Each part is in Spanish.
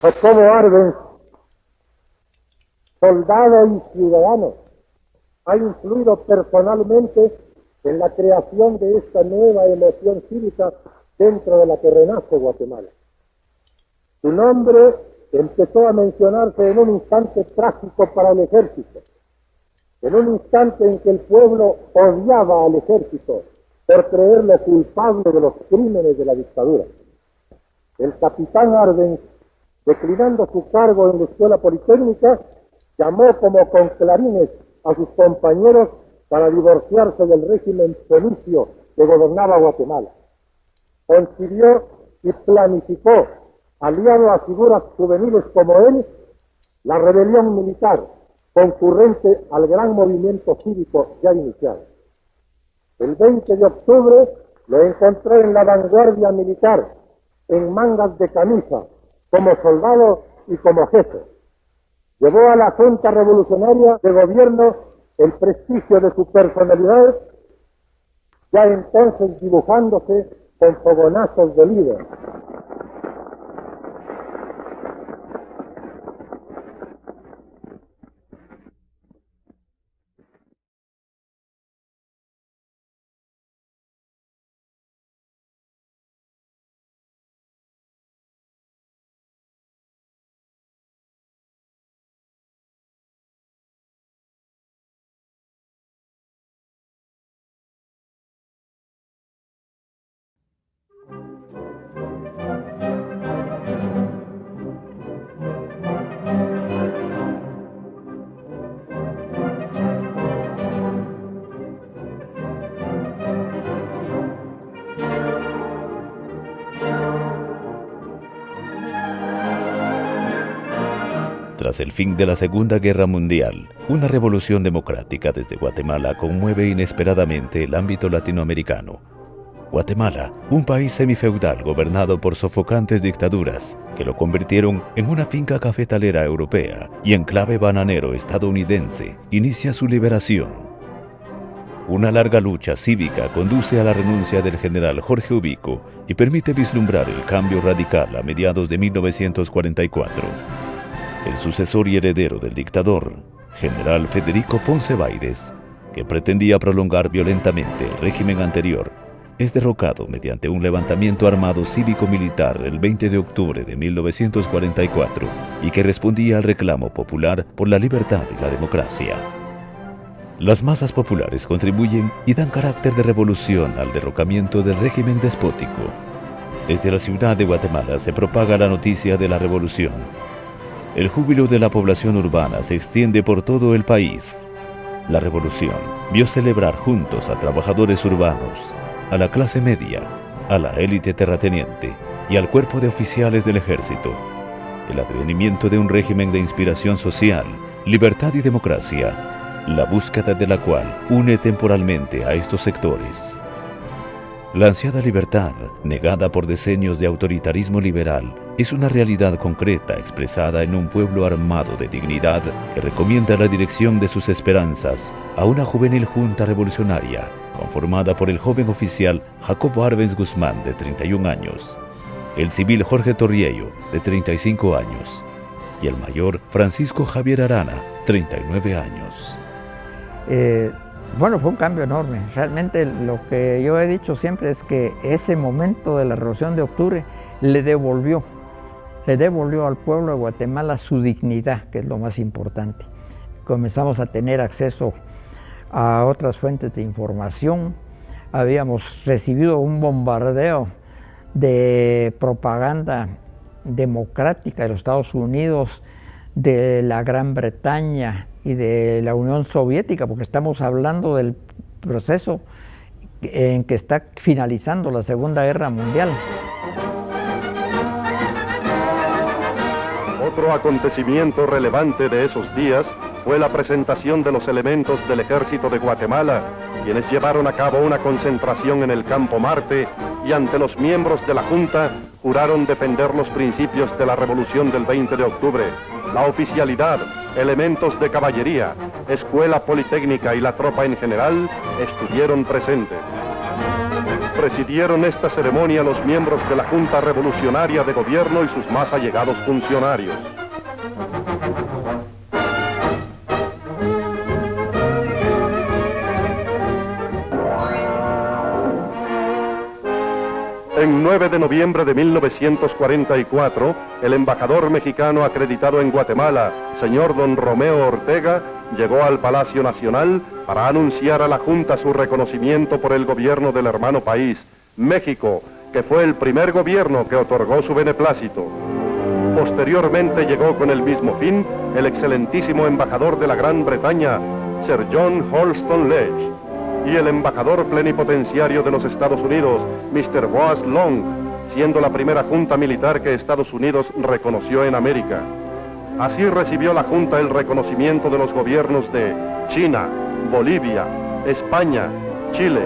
Jacobo Arbenz, soldado y ciudadano, ha influido personalmente en la creación de esta nueva emoción cívica dentro de la que renace Guatemala. Su nombre empezó a mencionarse en un instante trágico para el ejército, en un instante en que el pueblo odiaba al ejército por creerlo culpable de los crímenes de la dictadura. El capitán Arbenz, declinando su cargo en la escuela politécnica, llamó como con clarines a sus compañeros para divorciarse del régimen fenicio que gobernaba Guatemala. Concibió y planificó, aliado a figuras juveniles como él, la rebelión militar concurrente al gran movimiento cívico ya iniciado. El 20 de octubre lo encontré en la vanguardia militar, en mangas de camisa, como soldado y como jefe. Llevó a la Junta Revolucionaria de Gobierno el prestigio de su personalidad, ya entonces dibujándose con fogonazos de líder. Tras el fin de la Segunda Guerra Mundial, una revolución democrática desde Guatemala conmueve inesperadamente el ámbito latinoamericano. Guatemala, un país semifeudal gobernado por sofocantes dictaduras que lo convirtieron en una finca cafetalera europea y enclave bananero estadounidense, inicia su liberación. Una larga lucha cívica conduce a la renuncia del general Jorge Ubico y permite vislumbrar el cambio radical a mediados de 1944. El sucesor y heredero del dictador, general Federico Ponce Báidez, que pretendía prolongar violentamente el régimen anterior, es derrocado mediante un levantamiento armado cívico-militar el 20 de octubre de 1944 y que respondía al reclamo popular por la libertad y la democracia. Las masas populares contribuyen y dan carácter de revolución al derrocamiento del régimen despótico. Desde la ciudad de Guatemala se propaga la noticia de la revolución. El júbilo de la población urbana se extiende por todo el país. La revolución vio celebrar juntos a trabajadores urbanos, a la clase media, a la élite terrateniente y al cuerpo de oficiales del ejército. El advenimiento de un régimen de inspiración social, libertad y democracia, la búsqueda de la cual une temporalmente a estos sectores. La ansiada libertad, negada por decenios de autoritarismo liberal, es una realidad concreta expresada en un pueblo armado de dignidad que recomienda la dirección de sus esperanzas a una juvenil junta revolucionaria conformada por el joven oficial Jacobo Arbenz Guzmán, de 31 años, el civil Jorge Torriello, de 35 años, y el mayor Francisco Javier Arana, 39 años. Bueno, fue un cambio enorme. Realmente lo que yo he dicho siempre es que ese momento de la Revolución de Octubre le devolvió al pueblo de Guatemala su dignidad, que es lo más importante. Comenzamos a tener acceso a otras fuentes de información. Habíamos recibido un bombardeo de propaganda democrática de los Estados Unidos, de la Gran Bretaña y de la Unión Soviética, porque estamos hablando del proceso en que está finalizando la Segunda Guerra Mundial. Otro acontecimiento relevante de esos días fue la presentación de los elementos del Ejército de Guatemala, quienes llevaron a cabo una concentración en el Campo Marte y ante los miembros de la Junta juraron defender los principios de la Revolución del 20 de octubre. La oficialidad, elementos de caballería, escuela politécnica y la tropa en general estuvieron presentes. presidieron esta ceremonia los miembros de la Junta Revolucionaria de Gobierno y sus más allegados funcionarios. En 9 de noviembre de 1944, el embajador mexicano acreditado en Guatemala, señor don Romeo Ortega, llegó al Palacio Nacional para anunciar a la Junta su reconocimiento por el gobierno del hermano país, México, que fue el primer gobierno que otorgó su beneplácito. Posteriormente llegó con el mismo fin el excelentísimo embajador de la Gran Bretaña, Sir John Holston Ledge, y el embajador plenipotenciario de los Estados Unidos, Mr. Boaz Long, siendo la primera junta militar que Estados Unidos reconoció en América. Así recibió la Junta el reconocimiento de los gobiernos de China, Bolivia, España, Chile,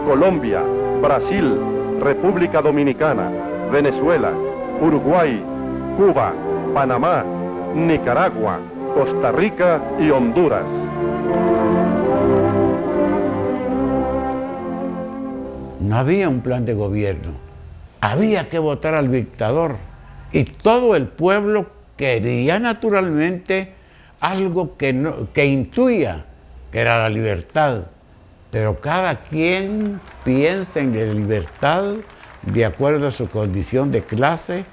Colombia, Brasil, República Dominicana, Venezuela, Uruguay, Cuba, Panamá, Nicaragua, Costa Rica y Honduras. No había un plan de gobierno, había que votar al dictador y todo el pueblo quería naturalmente algo que intuía que era la libertad, pero cada quien piensa en la libertad de acuerdo a su condición de clase,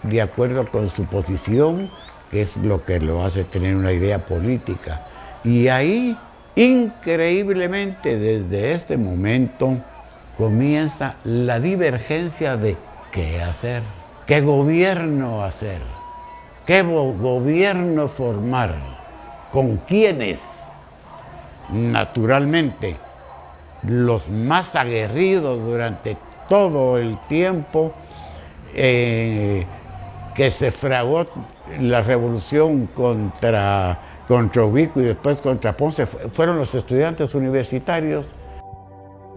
de acuerdo con su posición, que es lo que lo hace tener una idea política. Y ahí, increíblemente, desde este momento, comienza la divergencia de qué hacer, qué gobierno hacer, qué gobierno formar, con quiénes. Naturalmente, los más aguerridos durante todo el tiempo que se fragó la revolución contra Ubico y después contra Ponce, fueron los estudiantes universitarios.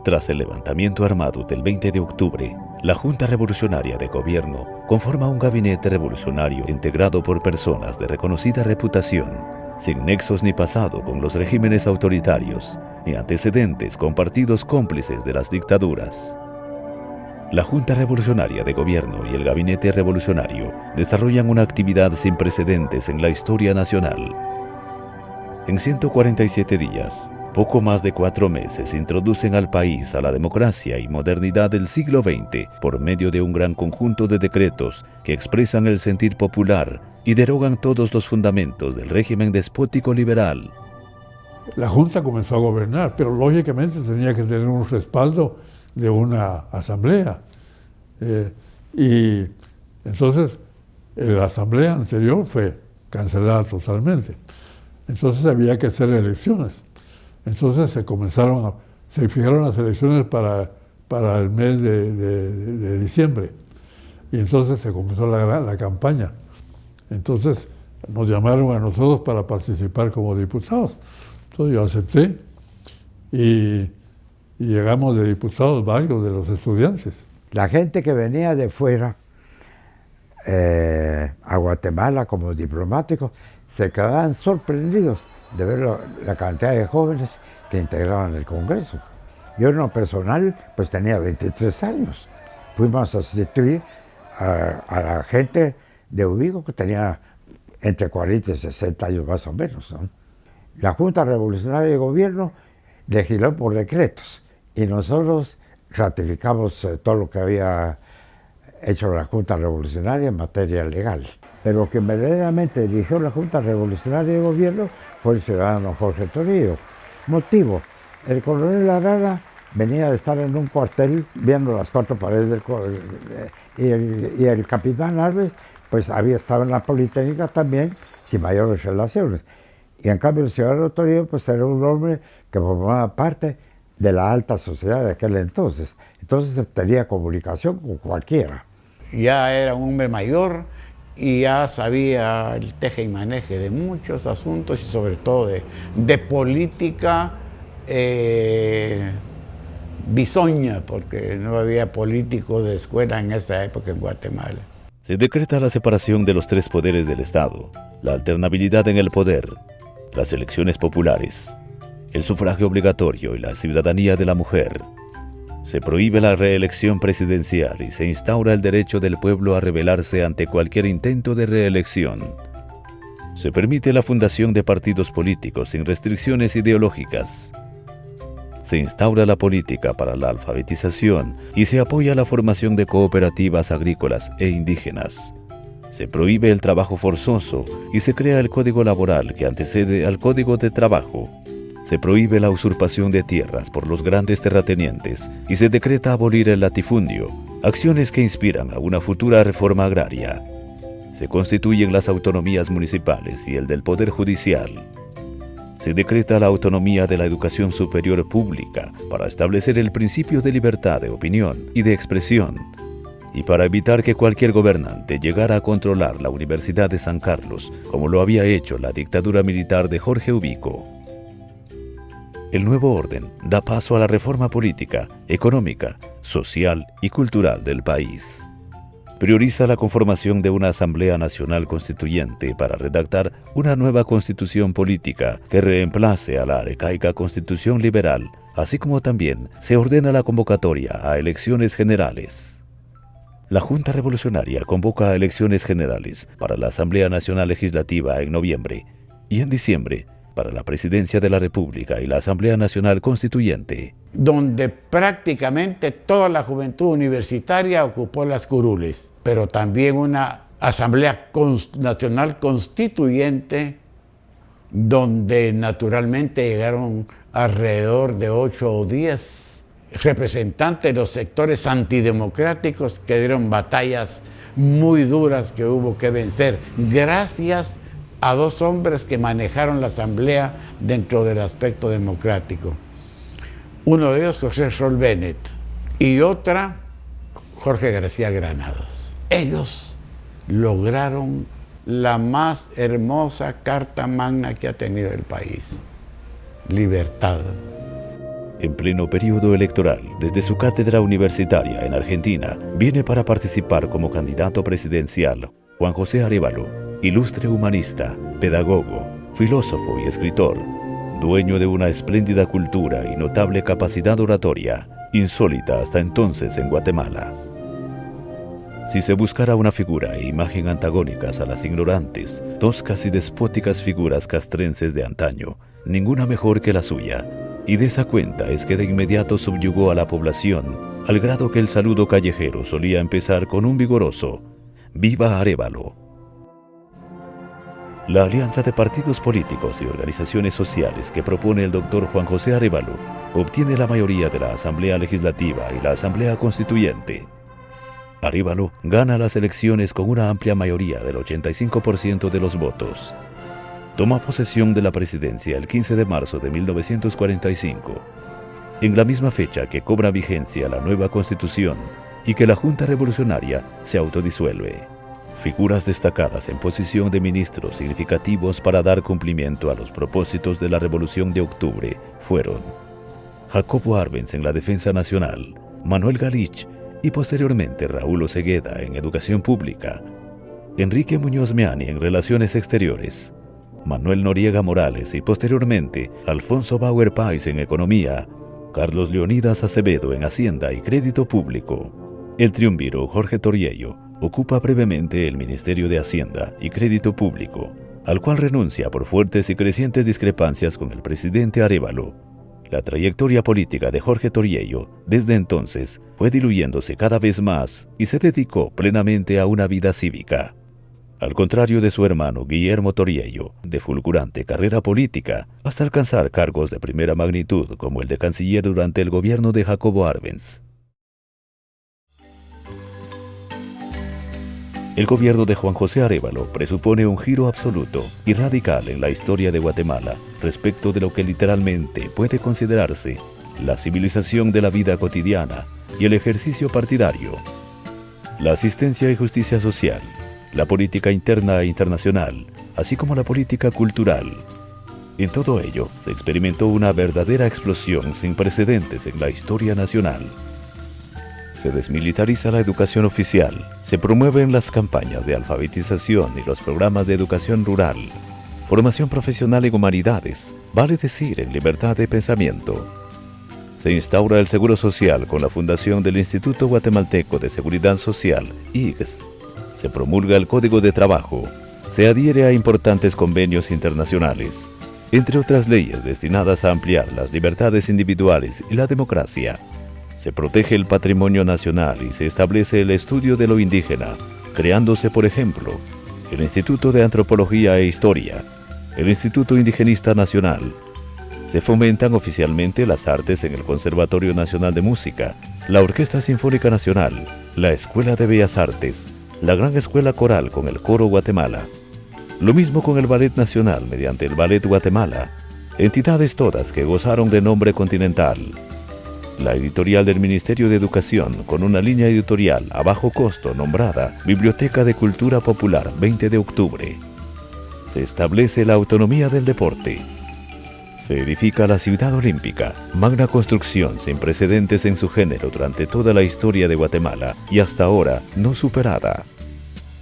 Tras el levantamiento armado del 20 de octubre, la Junta Revolucionaria de Gobierno conforma un gabinete revolucionario integrado por personas de reconocida reputación, sin nexos ni pasado con los regímenes autoritarios, ni antecedentes con partidos cómplices de las dictaduras. La Junta Revolucionaria de Gobierno y el Gabinete Revolucionario desarrollan una actividad sin precedentes en la historia nacional. En 147 días, poco más de 4 meses, introducen al país a la democracia y modernidad del siglo XX por medio de un gran conjunto de decretos que expresan el sentir popular y derogan todos los fundamentos del régimen despótico liberal. La Junta comenzó a gobernar, pero lógicamente tenía que tener un respaldo de una asamblea. Y entonces la asamblea anterior fue cancelada totalmente. Entonces había que hacer elecciones. Entonces se fijaron las elecciones para el mes de diciembre. Y entonces se comenzó la campaña. Entonces nos llamaron a nosotros para participar como diputados. Entonces yo acepté y llegamos de diputados varios de los estudiantes. La gente que venía de fuera a Guatemala como diplomáticos se quedaban sorprendidos de ver la cantidad de jóvenes que integraban el Congreso. Yo en lo personal pues tenía 23 años. Fuimos a sustituir a la gente de Ubico que tenía entre 40 y 60 años más o menos, ¿no? La Junta Revolucionaria de Gobierno legisló por decretos y nosotros ratificamos todo lo que había hecho la Junta Revolucionaria en materia legal. Pero lo que verdaderamente dirigió la Junta Revolucionaria de Gobierno fue el ciudadano Jorge Toribio. Motivo: el coronel Arana venía de estar en un cuartel viendo las 4 paredes del y el capitán Alves pues había estado en la Politécnica también sin mayores relaciones. Y en cambio el ciudadano Toribio pues era un hombre que formaba parte de la alta sociedad de aquel entonces. Entonces tenía comunicación con cualquiera. Ya era un hombre mayor y ya sabía el teje y maneje de muchos asuntos y sobre todo de política bisoña, porque no había políticos de escuela en esa época en Guatemala. Se decreta la separación de los 3 poderes del Estado, la alternabilidad en el poder, las elecciones populares, el sufragio obligatorio y la ciudadanía de la mujer. Se prohíbe la reelección presidencial y se instaura el derecho del pueblo a rebelarse ante cualquier intento de reelección. Se permite la fundación de partidos políticos sin restricciones ideológicas. Se instaura la política para la alfabetización y se apoya la formación de cooperativas agrícolas e indígenas. Se prohíbe el trabajo forzoso y se crea el Código Laboral que antecede al Código de Trabajo. Se prohíbe la usurpación de tierras por los grandes terratenientes y se decreta abolir el latifundio, acciones que inspiran a una futura reforma agraria. Se constituyen las autonomías municipales y el del Poder Judicial. Se decreta la autonomía de la educación superior pública para establecer el principio de libertad de opinión y de expresión, y para evitar que cualquier gobernante llegara a controlar la Universidad de San Carlos, como lo había hecho la dictadura militar de Jorge Ubico. El nuevo orden da paso a la reforma política, económica, social y cultural del país. Prioriza la conformación de una Asamblea Nacional Constituyente para redactar una nueva constitución política que reemplace a la arcaica Constitución Liberal, así como también se ordena la convocatoria a elecciones generales. La Junta Revolucionaria convoca a elecciones generales para la Asamblea Nacional Legislativa en noviembre y en diciembre para la Presidencia de la República y la Asamblea Nacional Constituyente, donde prácticamente toda la juventud universitaria ocupó las curules, pero también una Asamblea Nacional Constituyente, donde naturalmente llegaron alrededor de 8 o 10 representantes de los sectores antidemocráticos que dieron batallas muy duras que hubo que vencer, gracias a 2 hombres que manejaron la asamblea dentro del aspecto democrático. Uno de ellos, José Sol Bennett, y otra, Jorge García Granados. Ellos lograron la más hermosa carta magna que ha tenido el país: libertad. En pleno periodo electoral, desde su cátedra universitaria en Argentina, viene para participar como candidato presidencial Juan José Arévalo, ilustre humanista, pedagogo, filósofo y escritor, dueño de una espléndida cultura y notable capacidad oratoria, insólita hasta entonces en Guatemala. Si se buscara una figura e imagen antagónicas a las ignorantes, toscas y despóticas figuras castrenses de antaño, ninguna mejor que la suya, y de esa cuenta es que de inmediato subyugó a la población, al grado que el saludo callejero solía empezar con un vigoroso «¡Viva Arévalo!». La alianza de partidos políticos y organizaciones sociales que propone el doctor Juan José Arévalo obtiene la mayoría de la Asamblea Legislativa y la Asamblea Constituyente. Arévalo gana las elecciones con una amplia mayoría del 85% de los votos. Toma posesión de la presidencia el 15 de marzo de 1945, en la misma fecha que cobra vigencia la nueva Constitución y que la Junta Revolucionaria se autodisuelve. Figuras destacadas en posición de ministros significativos para dar cumplimiento a los propósitos de la Revolución de Octubre fueron Jacobo Arbenz en la Defensa Nacional, Manuel Galich y posteriormente Raúl Osegueda en Educación Pública, Enrique Muñoz Meani en Relaciones Exteriores, Manuel Noriega Morales y posteriormente Alfonso Bauer Páez en Economía, Carlos Leonidas Acevedo en Hacienda y Crédito Público. El triunviro Jorge Toriello ocupa brevemente el Ministerio de Hacienda y Crédito Público, al cual renuncia por fuertes y crecientes discrepancias con el presidente Arévalo. La trayectoria política de Jorge Toriello desde entonces fue diluyéndose cada vez más y se dedicó plenamente a una vida cívica. Al contrario de su hermano Guillermo Toriello, de fulgurante carrera política, hasta alcanzar cargos de primera magnitud como el de canciller durante el gobierno de Jacobo Arbenz. El gobierno de Juan José Arévalo presupone un giro absoluto y radical en la historia de Guatemala respecto de lo que literalmente puede considerarse la civilización de la vida cotidiana y el ejercicio partidario, la asistencia y justicia social, la política interna e internacional, así como la política cultural. En todo ello se experimentó una verdadera explosión sin precedentes en la historia nacional. Se desmilitariza la educación oficial, se promueven las campañas de alfabetización y los programas de educación rural, formación profesional en humanidades, vale decir en libertad de pensamiento. se instaura el Seguro Social con la fundación del Instituto Guatemalteco de Seguridad Social, IGS. Se promulga el Código de Trabajo. Se adhiere a importantes convenios internacionales, entre otras leyes destinadas a ampliar las libertades individuales y la democracia. Se protege el patrimonio nacional y se establece el estudio de lo indígena, creándose, por ejemplo, el Instituto de Antropología e Historia, el Instituto Indigenista Nacional. Se fomentan oficialmente las artes en el Conservatorio Nacional de Música, la Orquesta Sinfónica Nacional, la Escuela de Bellas Artes, la Gran Escuela Coral con el Coro Guatemala. Lo mismo con el Ballet Nacional mediante el Ballet Guatemala, entidades todas que gozaron de nombre continental. La editorial del Ministerio de Educación con una línea editorial a bajo costo nombrada Biblioteca de Cultura Popular 20 de octubre. Se establece la autonomía del deporte. Se edifica la Ciudad Olímpica, magna construcción sin precedentes en su género durante toda la historia de Guatemala y hasta ahora no superada.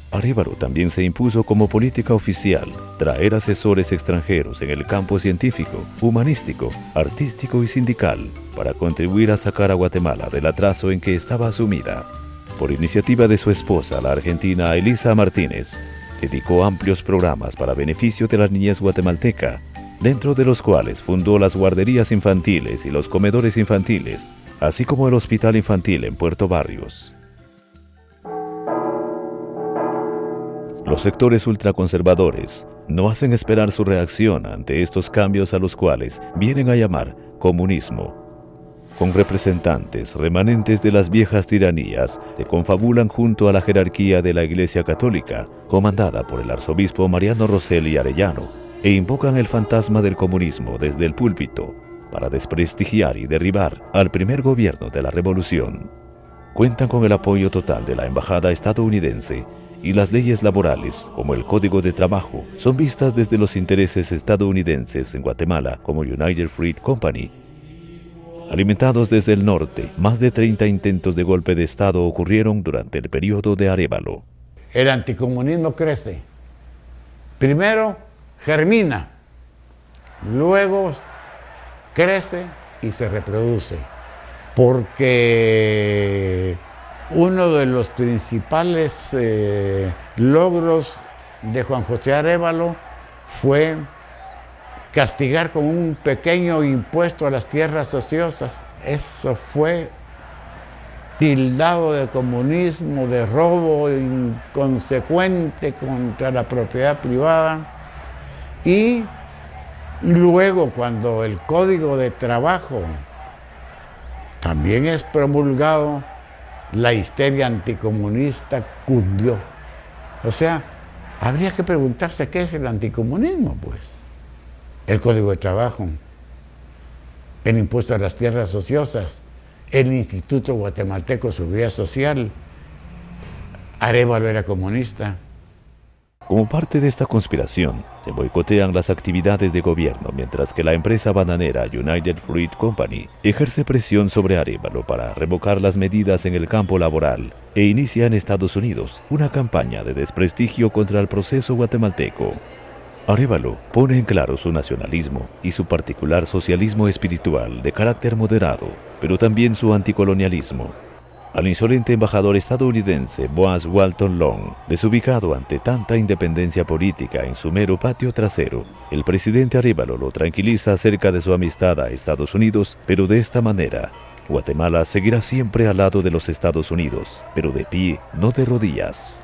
Arévalo también se impuso como política oficial traer asesores extranjeros en el campo científico, humanístico, artístico y sindical para contribuir a sacar a Guatemala del atraso en que estaba sumida. Por iniciativa de su esposa, la argentina Elisa Martínez, dedicó amplios programas para beneficio de la niñez guatemalteca, dentro de los cuales fundó las guarderías infantiles y los comedores infantiles, así como el hospital infantil en Puerto Barrios. Los sectores ultraconservadores no hacen esperar su reacción ante estos cambios a los cuales vienen a llamar comunismo. Con representantes remanentes de las viejas tiranías, se confabulan junto a la jerarquía de la Iglesia Católica, comandada por el arzobispo Mariano Rosselli Arellano, e invocan el fantasma del comunismo desde el púlpito para desprestigiar y derribar al primer gobierno de la revolución. Cuentan con el apoyo total de la embajada estadounidense y las leyes laborales, como el Código de Trabajo, son vistas desde los intereses estadounidenses en Guatemala como United Fruit Company. Alimentados desde el norte, más de 30 intentos de golpe de Estado ocurrieron durante el periodo de Arévalo. El anticomunismo crece. Primero germina, luego crece y se reproduce. Porque uno de los principales logros de Juan José Arévalo fue castigar con un pequeño impuesto a las tierras ociosas. Eso fue tildado de comunismo, de robo inconsecuente contra la propiedad privada. Y luego, cuando el Código de Trabajo también es promulgado, la histeria anticomunista cundió. O sea, habría que preguntarse qué es el anticomunismo, pues. El Código de Trabajo, el impuesto a las tierras ociosas, el Instituto Guatemalteco de Seguridad Social. Arévalo era comunista. Como parte de esta conspiración, se boicotean las actividades de gobierno, mientras que la empresa bananera United Fruit Company ejerce presión sobre Arévalo para revocar las medidas en el campo laboral e inicia en Estados Unidos una campaña de desprestigio contra el proceso guatemalteco. Arévalo pone en claro su nacionalismo y su particular socialismo espiritual de carácter moderado, pero también su anticolonialismo. Al insolente embajador estadounidense Boaz Walton Long, desubicado ante tanta independencia política en su mero patio trasero, el presidente Arévalo lo tranquiliza acerca de su amistad a Estados Unidos, pero de esta manera, Guatemala seguirá siempre al lado de los Estados Unidos, pero de pie, no de rodillas.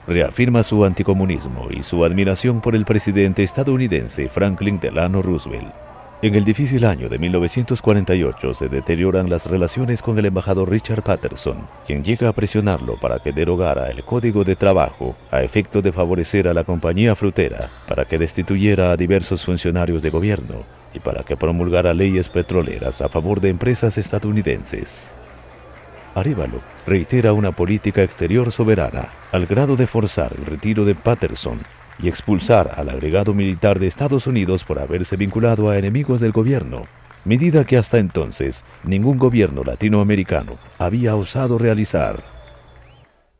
Reafirma su anticomunismo y su admiración por el presidente estadounidense Franklin Delano Roosevelt. En el difícil año de 1948 se deterioran las relaciones con el embajador Richard Patterson, quien llega a presionarlo para que derogara el Código de Trabajo a efecto de favorecer a la compañía frutera, para que destituyera a diversos funcionarios de gobierno y para que promulgara leyes petroleras a favor de empresas estadounidenses. Arévalo reitera una política exterior soberana, al grado de forzar el retiro de Patterson y expulsar al agregado militar de Estados Unidos por haberse vinculado a enemigos del gobierno, medida que hasta entonces ningún gobierno latinoamericano había osado realizar.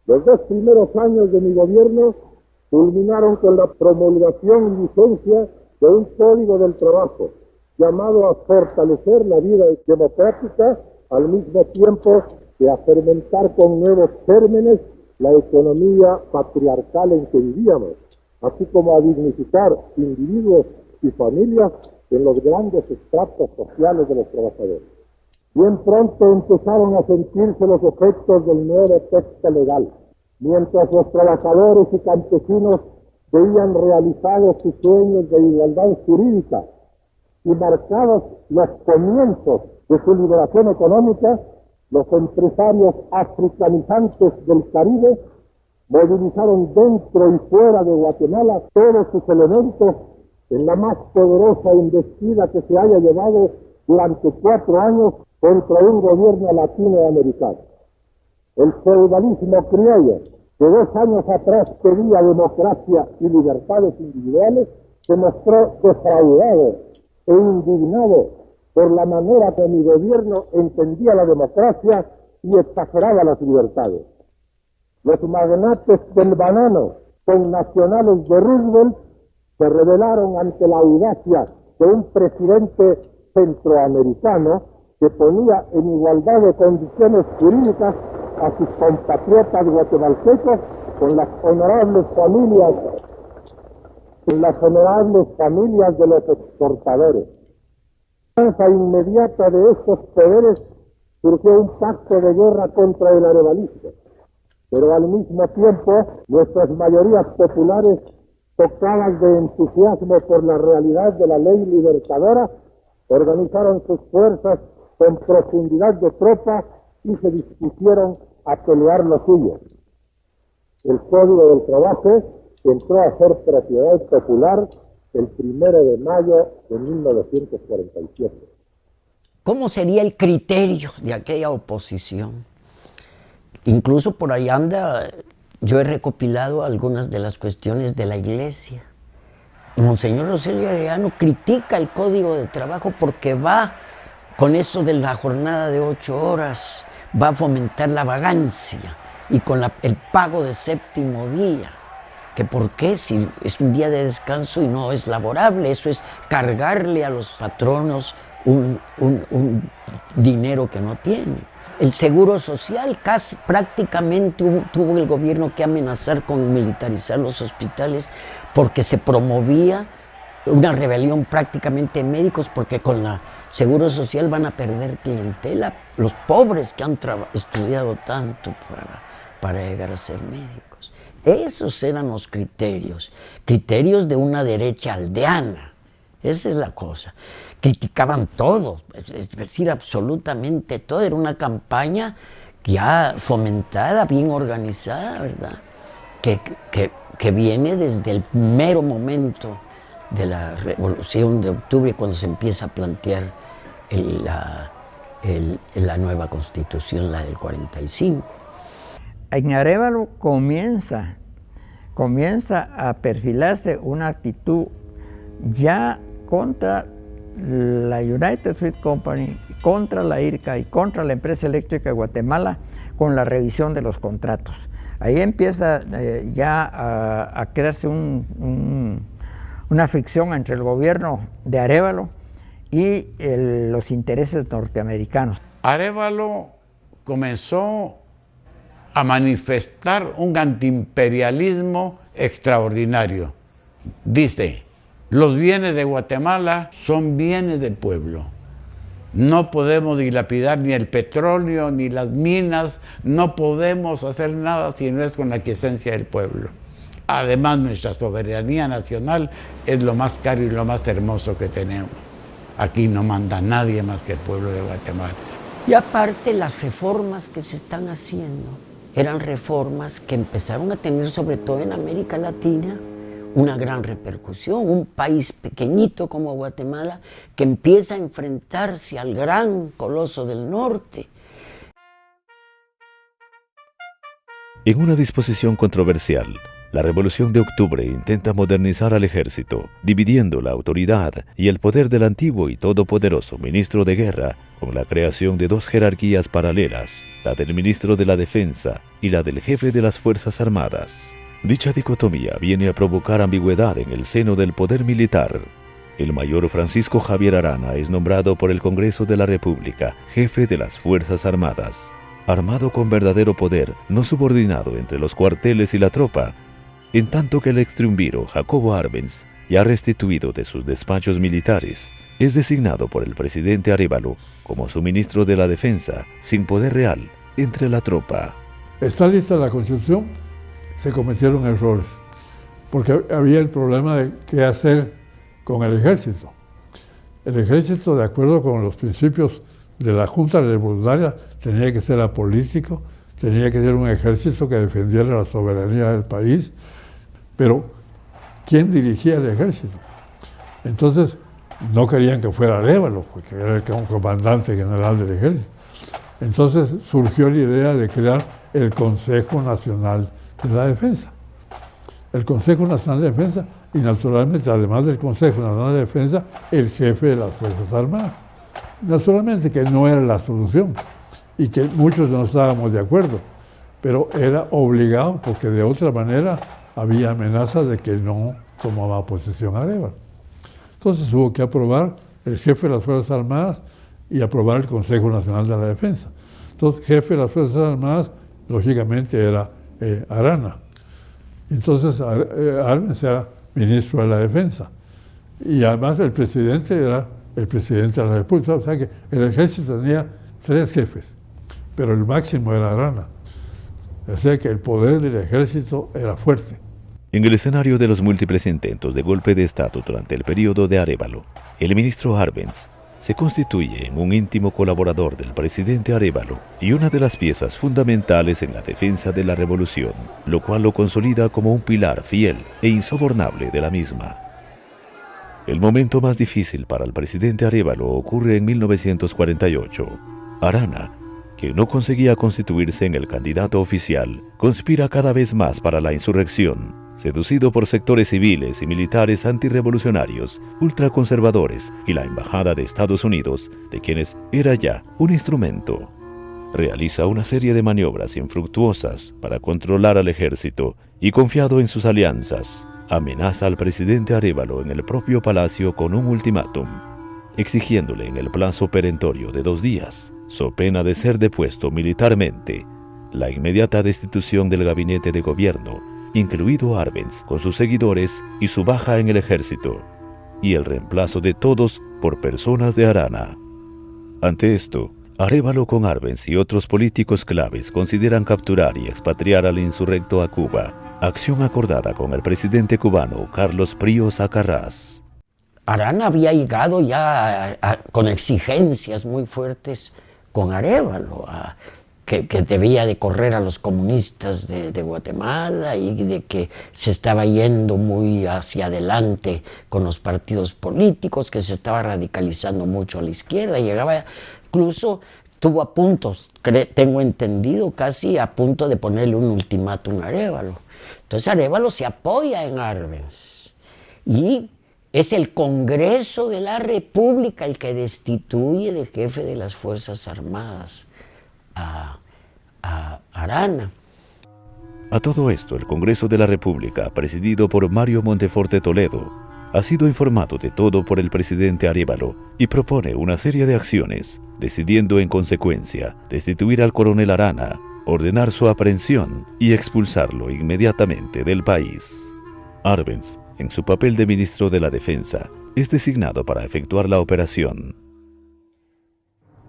Los 2 primeros años de mi gobierno culminaron con la promulgación y vigencia de un Código del Trabajo, llamado a fortalecer la vida democrática al mismo tiempo que a fermentar con nuevos gérmenes la economía patriarcal en que vivíamos, así como a dignificar individuos y familias en los grandes estratos sociales de los trabajadores. Bien pronto empezaron a sentirse los efectos del nuevo texto legal, mientras los trabajadores y campesinos veían realizados sus sueños de igualdad jurídica y marcados los comienzos de su liberación económica. Los empresarios africanizantes del Caribe movilizaron dentro y fuera de Guatemala todos sus elementos en la más poderosa embestida que se haya llevado durante 4 años contra un gobierno latinoamericano. El feudalismo criollo, que 2 años atrás pedía democracia y libertades individuales, se mostró defraudado e indignado por la manera que mi gobierno entendía la democracia y exageraba las libertades. Los magnates del banano, connacionales de Roosevelt, se rebelaron ante la audacia de un presidente centroamericano que ponía en igualdad de condiciones jurídicas a sus compatriotas guatemaltecos con las honorables familias de los exportadores. La inmediata de estos poderes surgió un pacto de guerra contra el arevalismo, pero al mismo tiempo nuestras mayorías populares, tocadas de entusiasmo por la realidad de la ley libertadora, organizaron sus fuerzas con profundidad de tropa y se dispusieron a pelear lo suyo. El Código del Trabajo entró a ser propiedad popular el 1 de mayo de 1947. ¿Cómo sería el criterio de aquella oposición? Incluso por ahí anda, yo he recopilado algunas de las cuestiones de la Iglesia. Monseñor Rogelio Arellano critica el Código de Trabajo porque va con eso de la jornada de 8 horas, va a fomentar la vagancia y con el pago de 7º día. ¿Que por qué? Si es un día de descanso y no es laborable, eso es cargarle a los patronos un dinero que no tienen. El seguro social, casi prácticamente tuvo el gobierno que amenazar con militarizar los hospitales porque se promovía una rebelión prácticamente de médicos, porque con la seguro social van a perder clientela los pobres que han estudiado tanto para llegar a ser médicos. Esos eran los criterios de una derecha aldeana. Esa es la cosa. Criticaban todo, es decir, absolutamente todo. Era una campaña ya fomentada, bien organizada, ¿verdad? Que viene desde el mero momento de la Revolución de Octubre, cuando se empieza a plantear la nueva Constitución, la del 45. En Arévalo comienza a perfilarse una actitud ya contra la United Fruit Company, contra la IRCA y contra la Empresa Eléctrica de Guatemala con la revisión de los contratos. Ahí empieza ya a crearse una fricción entre el gobierno de Arévalo y los intereses norteamericanos. Arévalo comenzó a manifestar un antiimperialismo extraordinario. Dice: los bienes de Guatemala son bienes del pueblo. No podemos dilapidar ni el petróleo ni las minas, no podemos hacer nada si no es con la quiesencia del pueblo. Además, nuestra soberanía nacional es lo más caro y lo más hermoso que tenemos. Aquí no manda nadie más que el pueblo de Guatemala. Y aparte, las reformas que se están haciendo eran reformas que empezaron a tener, sobre todo en América Latina, una gran repercusión. Un país pequeñito como Guatemala que empieza a enfrentarse al gran coloso del norte. En una disposición controversial, la Revolución de Octubre intenta modernizar al ejército, dividiendo la autoridad y el poder del antiguo y todopoderoso ministro de Guerra con la creación de 2 jerarquías paralelas, la del ministro de la Defensa y la del jefe de las Fuerzas Armadas. Dicha dicotomía viene a provocar ambigüedad en el seno del poder militar. el mayor Francisco Javier Arana es nombrado por el Congreso de la República jefe de las Fuerzas Armadas, armado con verdadero poder, no subordinado entre los cuarteles y la tropa, en tanto que el extriunviro Jacobo Arbenz, ya restituido de sus despachos militares, es designado por el presidente Arévalo como su ministro de la Defensa, sin poder real entre la tropa. Está lista la Constitución, se cometieron errores, porque había el problema de qué hacer con el ejército. El ejército, de acuerdo con los principios de la Junta Revolucionaria, tenía que ser apolítico, tenía que ser un ejército que defendiera la soberanía del país, pero ¿quién dirigía el ejército? Entonces, no querían que fuera Arévalo, porque era el comandante general del ejército. Entonces surgió la idea de crear el Consejo Nacional de la Defensa. El Consejo Nacional de Defensa, y naturalmente, además del Consejo Nacional de Defensa, el jefe de las Fuerzas Armadas. Naturalmente que no era la solución y que muchos no estábamos de acuerdo, pero era obligado porque de otra manera había amenazas de que no tomaba posesión Arévalo. Entonces hubo que aprobar el jefe de las Fuerzas Armadas y aprobar el Consejo Nacional de la Defensa. Entonces, jefe de las Fuerzas Armadas, lógicamente, era Arana. Entonces, Arbenz era ministro de la Defensa. Y además el presidente era el presidente de la República. O sea que el ejército tenía 3 jefes, pero el máximo era Arana. O sea que el poder del ejército era fuerte. En el escenario de los múltiples intentos de golpe de Estado durante el periodo de Arévalo, el ministro Arbenz se constituye en un íntimo colaborador del presidente Arévalo y una de las piezas fundamentales en la defensa de la revolución, lo cual lo consolida como un pilar fiel e insobornable de la misma. El momento más difícil para el presidente Arévalo ocurre en 1948. Arana, que no conseguía constituirse en el candidato oficial, conspira cada vez más para la insurrección, seducido por sectores civiles y militares antirrevolucionarios, ultraconservadores y la Embajada de Estados Unidos, de quienes era ya un instrumento. Realiza una serie de maniobras infructuosas para controlar al ejército y, confiado en sus alianzas, amenaza al presidente Arévalo en el propio palacio con un ultimátum, exigiéndole en el plazo perentorio de 2 días, so pena de ser depuesto militarmente, la inmediata destitución del gabinete de gobierno, incluido Arbenz con sus seguidores y su baja en el ejército, y el reemplazo de todos por personas de Arana. Ante esto, Arévalo con Arbenz y otros políticos claves consideran capturar y expatriar al insurrecto a Cuba, acción acordada con el presidente cubano Carlos Príos Acarrás. Arana había llegado ya con exigencias muy fuertes con Arévalo, que debía de correr a los comunistas de Guatemala y de que se estaba yendo muy hacia adelante con los partidos políticos, que se estaba radicalizando mucho a la izquierda, llegaba, incluso estuvo a puntos, tengo entendido, casi a punto de ponerle un ultimátum a Arévalo. Entonces Arévalo se apoya en Arbenz y es el Congreso de la República el que destituye de jefe de las Fuerzas Armadas a Arana. A todo esto, el Congreso de la República, presidido por Mario Monteforte Toledo, ha sido informado de todo por el presidente Arévalo y propone una serie de acciones, decidiendo en consecuencia destituir al coronel Arana, ordenar su aprehensión y expulsarlo inmediatamente del país. Arbenz, en su papel de ministro de la Defensa, es designado para efectuar la operación.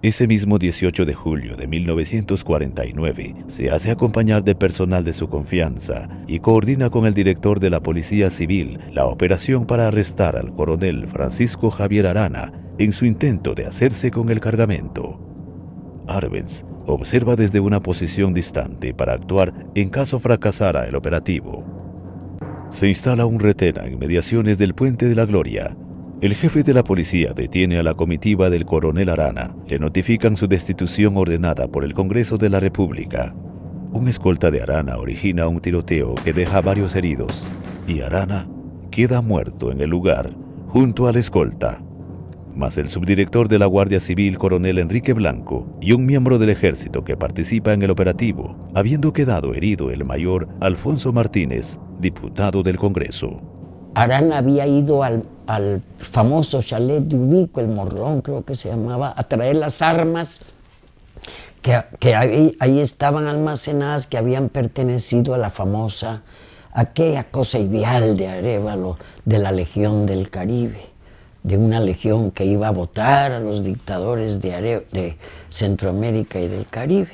Ese mismo 18 de julio de 1949 se hace acompañar de personal de su confianza y coordina con el director de la Policía Civil la operación para arrestar al coronel Francisco Javier Arana en su intento de hacerse con el cargamento. Arbenz observa desde una posición distante para actuar en caso fracasara el operativo. Se instala un retén en inmediaciones del Puente de la Gloria. El jefe de la policía detiene a la comitiva del coronel Arana. Le notifican su destitución ordenada por el Congreso de la República. Un escolta de Arana origina un tiroteo que deja varios heridos, y Arana queda muerto en el lugar, junto al escolta. Mas el subdirector de la Guardia Civil, coronel Enrique Blanco, y un miembro del ejército que participa en el operativo, habiendo quedado herido el mayor Alfonso Martínez, diputado del Congreso. Arana había ido al famoso chalet de Ubico, el Morrón creo que se llamaba, a traer las armas que ahí estaban almacenadas, que habían pertenecido a la famosa, aquella cosa ideal de Arévalo, de la Legión del Caribe, de una legión que iba a votar a los dictadores de Centroamérica y del Caribe.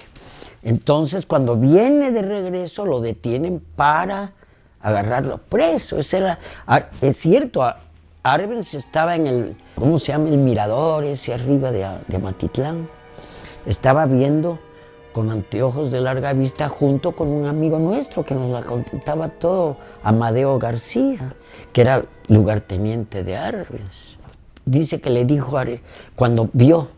Entonces, cuando viene de regreso, lo detienen para agarrarlo preso. Es cierto, Arbenz estaba en el, ¿cómo se llama? El mirador ese arriba de Matitlán. Estaba viendo con anteojos de larga vista junto con un amigo nuestro que nos la contaba todo, Amadeo García, que era lugarteniente de Arbenz. Dice que le dijo, cuando vio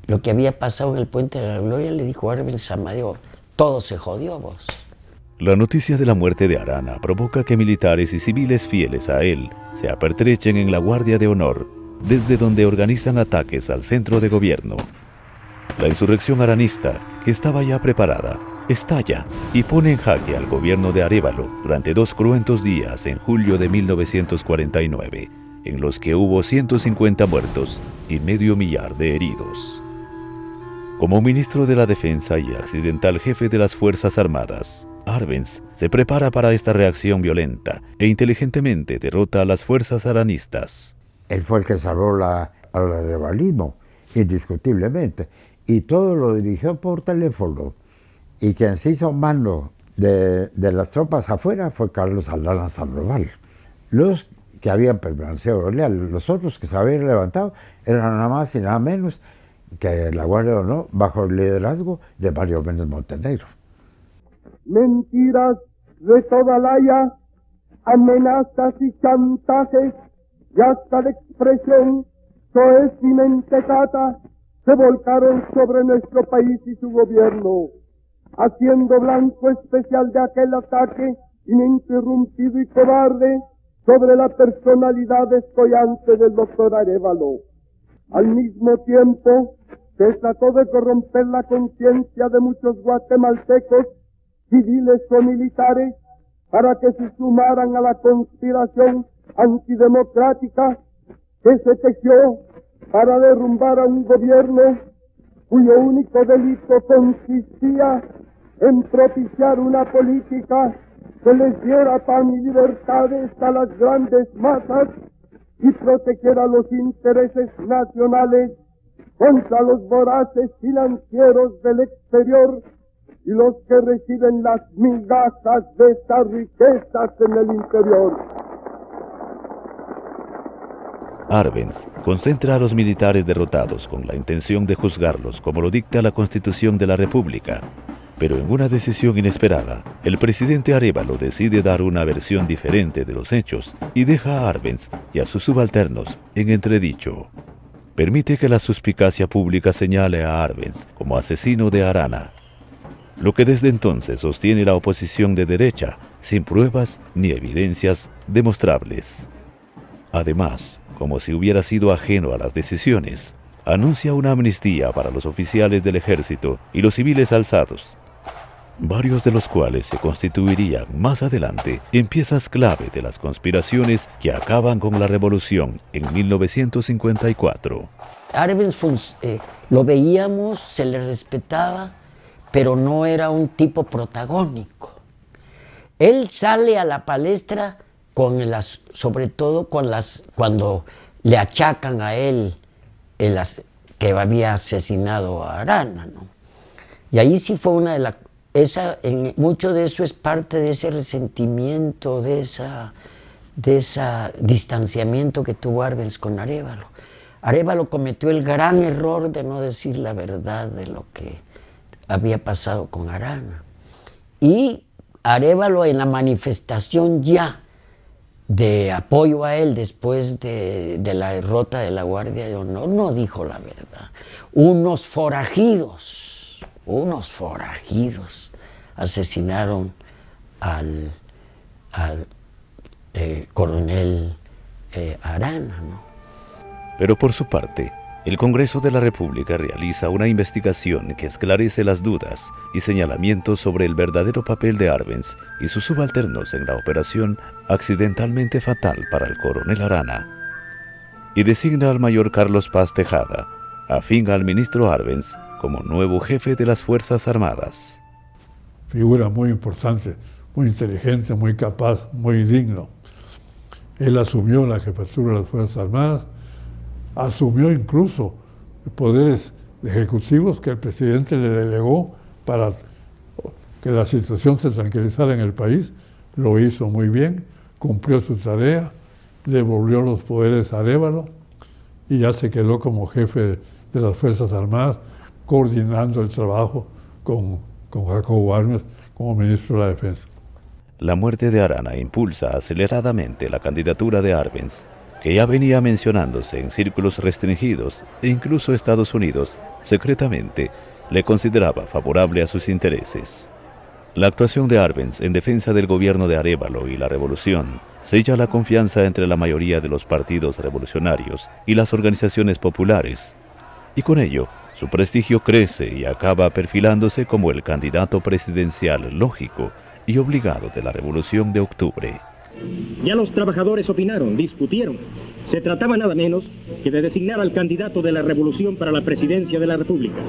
lo que había pasado en el Puente de la Gloria, le dijo Arbenz a Amadeo, todo se jodió, vos. La noticia de la muerte de Arana provoca que militares y civiles fieles a él se apertrechen en la Guardia de Honor, desde donde organizan ataques al centro de gobierno. La insurrección aranista, que estaba ya preparada, estalla y pone en jaque al gobierno de Arévalo durante 2 cruentos días en julio de 1949, en los que hubo 150 muertos y medio millar de heridos. Como ministro de la Defensa y accidental jefe de las Fuerzas Armadas, Arbenz se prepara para esta reacción violenta e inteligentemente derrota a las fuerzas aranistas. Él fue el que salvó al arevalismo, indiscutiblemente, y todo lo dirigió por teléfono. Y quien se hizo mando de las tropas afuera fue Carlos Aldana Sandoval. Los que habían permanecido leales, los otros que se habían levantado, eran nada más y nada menos que la Guardia de Honor bajo el liderazgo de Mario Méndez Montenegro. Mentiras de toda laya, amenazas y chantajes, y hasta la expresión soez y mentecata se volcaron sobre nuestro país y su gobierno, haciendo blanco especial de aquel ataque ininterrumpido y cobarde sobre la personalidad descollante del doctor Arévalo. Al mismo tiempo, se trató de corromper la conciencia de muchos guatemaltecos, civiles o militares, para que se sumaran a la conspiración antidemocrática que se tejió para derrumbar a un gobierno cuyo único delito consistía en propiciar una política que les diera pan y libertades a las grandes masas y proteger a los intereses nacionales contra los voraces financieros del exterior y los que reciben las migajas de estas riquezas en el interior. Arbenz concentra a los militares derrotados con la intención de juzgarlos como lo dicta la Constitución de la República. Pero en una decisión inesperada, el presidente Arévalo decide dar una versión diferente de los hechos y deja a Arbenz y a sus subalternos en entredicho. Permite que la suspicacia pública señale a Arbenz como asesino de Arana, lo que desde entonces sostiene la oposición de derecha, sin pruebas ni evidencias demostrables. Además, como si hubiera sido ajeno a las decisiones, anuncia una amnistía para los oficiales del ejército y los civiles alzados, varios de los cuales se constituirían más adelante en piezas clave de las conspiraciones que acaban con la revolución en 1954. Arbenz lo veíamos, se le respetaba, pero no era un tipo protagónico. Él sale a la palestra sobre todo cuando le achacan a él que había asesinado a Arana, ¿no? Y ahí sí fue mucho de eso es parte de ese resentimiento, de ese distanciamiento que tuvo Arbenz con Arévalo. Arévalo cometió el gran error de no decir la verdad de lo que había pasado con Arana. Y Arévalo, en la manifestación ya de apoyo a él después de la derrota de la Guardia de Honor, no dijo la verdad. Unos forajidos asesinaron al coronel Arana, ¿no? Pero por su parte, El Congreso de la República realiza una investigación que esclarece las dudas y señalamientos sobre el verdadero papel de Arbenz y sus subalternos en la operación accidentalmente fatal para el coronel Arana, y designa al mayor Carlos Paz Tejada, afín al ministro Arbenz, como nuevo jefe de las Fuerzas Armadas. Figura muy importante, muy inteligente, muy capaz, muy digno. Él asumió la jefatura de las Fuerzas Armadas, asumió incluso poderes ejecutivos que el presidente le delegó para que la situación se tranquilizara en el país. Lo hizo muy bien, cumplió su tarea, devolvió los poderes a Arévalo y ya se quedó como jefe de las Fuerzas Armadas, coordinando el trabajo con Jacobo Arbenz como ministro de la Defensa. La muerte de Arana impulsa aceleradamente la candidatura de Arbenz, que ya venía mencionándose en círculos restringidos e incluso Estados Unidos, secretamente, le consideraba favorable a sus intereses. La actuación de Arbenz en defensa del gobierno de Arévalo y la revolución sella la confianza entre la mayoría de los partidos revolucionarios y las organizaciones populares, y con ello su prestigio crece y acaba perfilándose como el candidato presidencial lógico y obligado de la Revolución de Octubre. Ya los trabajadores opinaron, discutieron. Se trataba nada menos que de designar al candidato de la revolución para la presidencia de la República,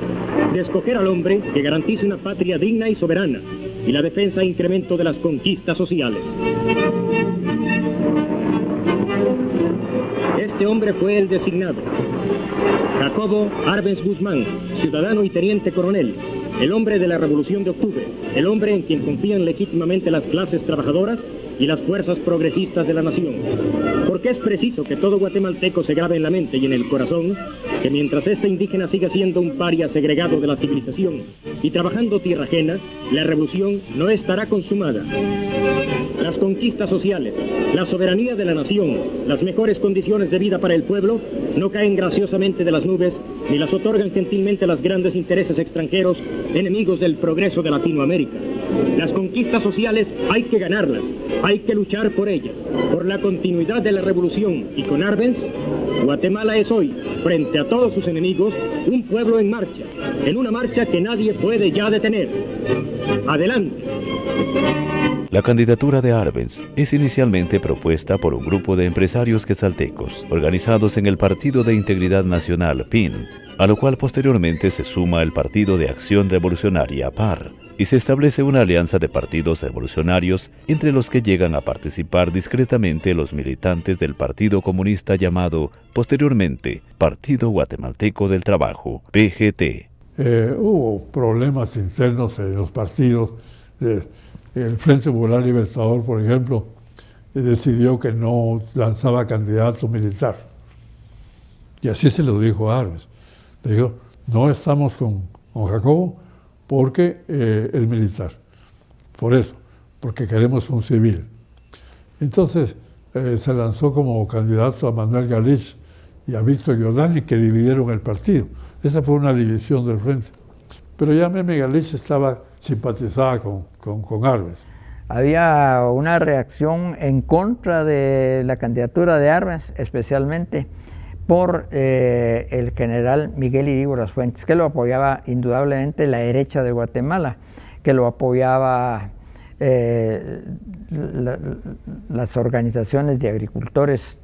de escoger al hombre que garantice una patria digna y soberana y la defensa e incremento de las conquistas sociales. Este hombre fue el designado. Jacobo Arbenz Guzmán, ciudadano y teniente coronel, el hombre de la Revolución de Octubre, el hombre en quien confían legítimamente las clases trabajadoras y las fuerzas progresistas de la nación. Porque es preciso que todo guatemalteco se grabe en la mente y en el corazón que mientras este indígena siga siendo un paria segregado de la civilización y trabajando tierra ajena, la revolución no estará consumada. Las conquistas sociales, la soberanía de la nación, las mejores condiciones de vida para el pueblo no caen graciosamente de las nubes ni las otorgan gentilmente los grandes intereses extranjeros, enemigos del progreso de Latinoamérica. Las conquistas sociales hay que ganarlas, hay que luchar por ellas, por la continuidad de la revolución, y con Arbenz, Guatemala es hoy, frente a todos sus enemigos, un pueblo en marcha, en una marcha que nadie puede ya detener. ¡Adelante! La candidatura de Arbenz es inicialmente propuesta por un grupo de empresarios quetzaltecos, organizados en el Partido de Integridad Nacional, PIN, a lo cual posteriormente se suma el Partido de Acción Revolucionaria, PAR, y se establece una alianza de partidos revolucionarios entre los que llegan a participar discretamente los militantes del Partido Comunista llamado posteriormente Partido Guatemalteco del Trabajo, PGT. Hubo problemas internos en los partidos. El Frente Popular Libertador, por ejemplo, decidió que no lanzaba candidato militar. Y así se lo dijo a Arbenz. Le dijo, no estamos con Jacobo porque es militar. Por eso, porque queremos un civil. Entonces se lanzó como candidato a Manuel Galich y a Víctor Giordani, que dividieron el partido. Esa fue una división del frente. Pero ya Meme Galich simpatizaba con Arbenz. Había una reacción en contra de la candidatura de Arbenz, especialmente por el general Miguel Ydígoras Fuentes, que lo apoyaba indudablemente la derecha de Guatemala, que lo apoyaba las organizaciones de agricultores,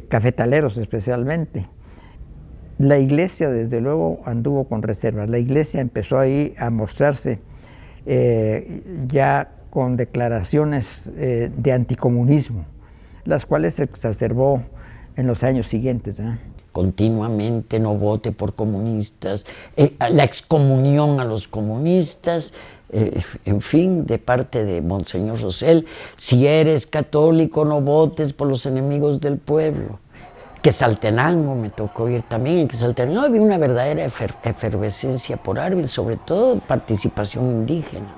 cafetaleros especialmente. La iglesia, desde luego, anduvo con reservas. La iglesia empezó ahí a mostrarse ya con declaraciones de anticomunismo, las cuales se exacerbó en los años siguientes. Continuamente no vote por comunistas, la excomunión a los comunistas, en fin, de parte de Monseñor Rosell, si eres católico no votes por los enemigos del pueblo. Quetzaltenango me tocó ir también. En Quetzaltenango había una verdadera efervescencia por Arbenz, sobre todo participación indígena.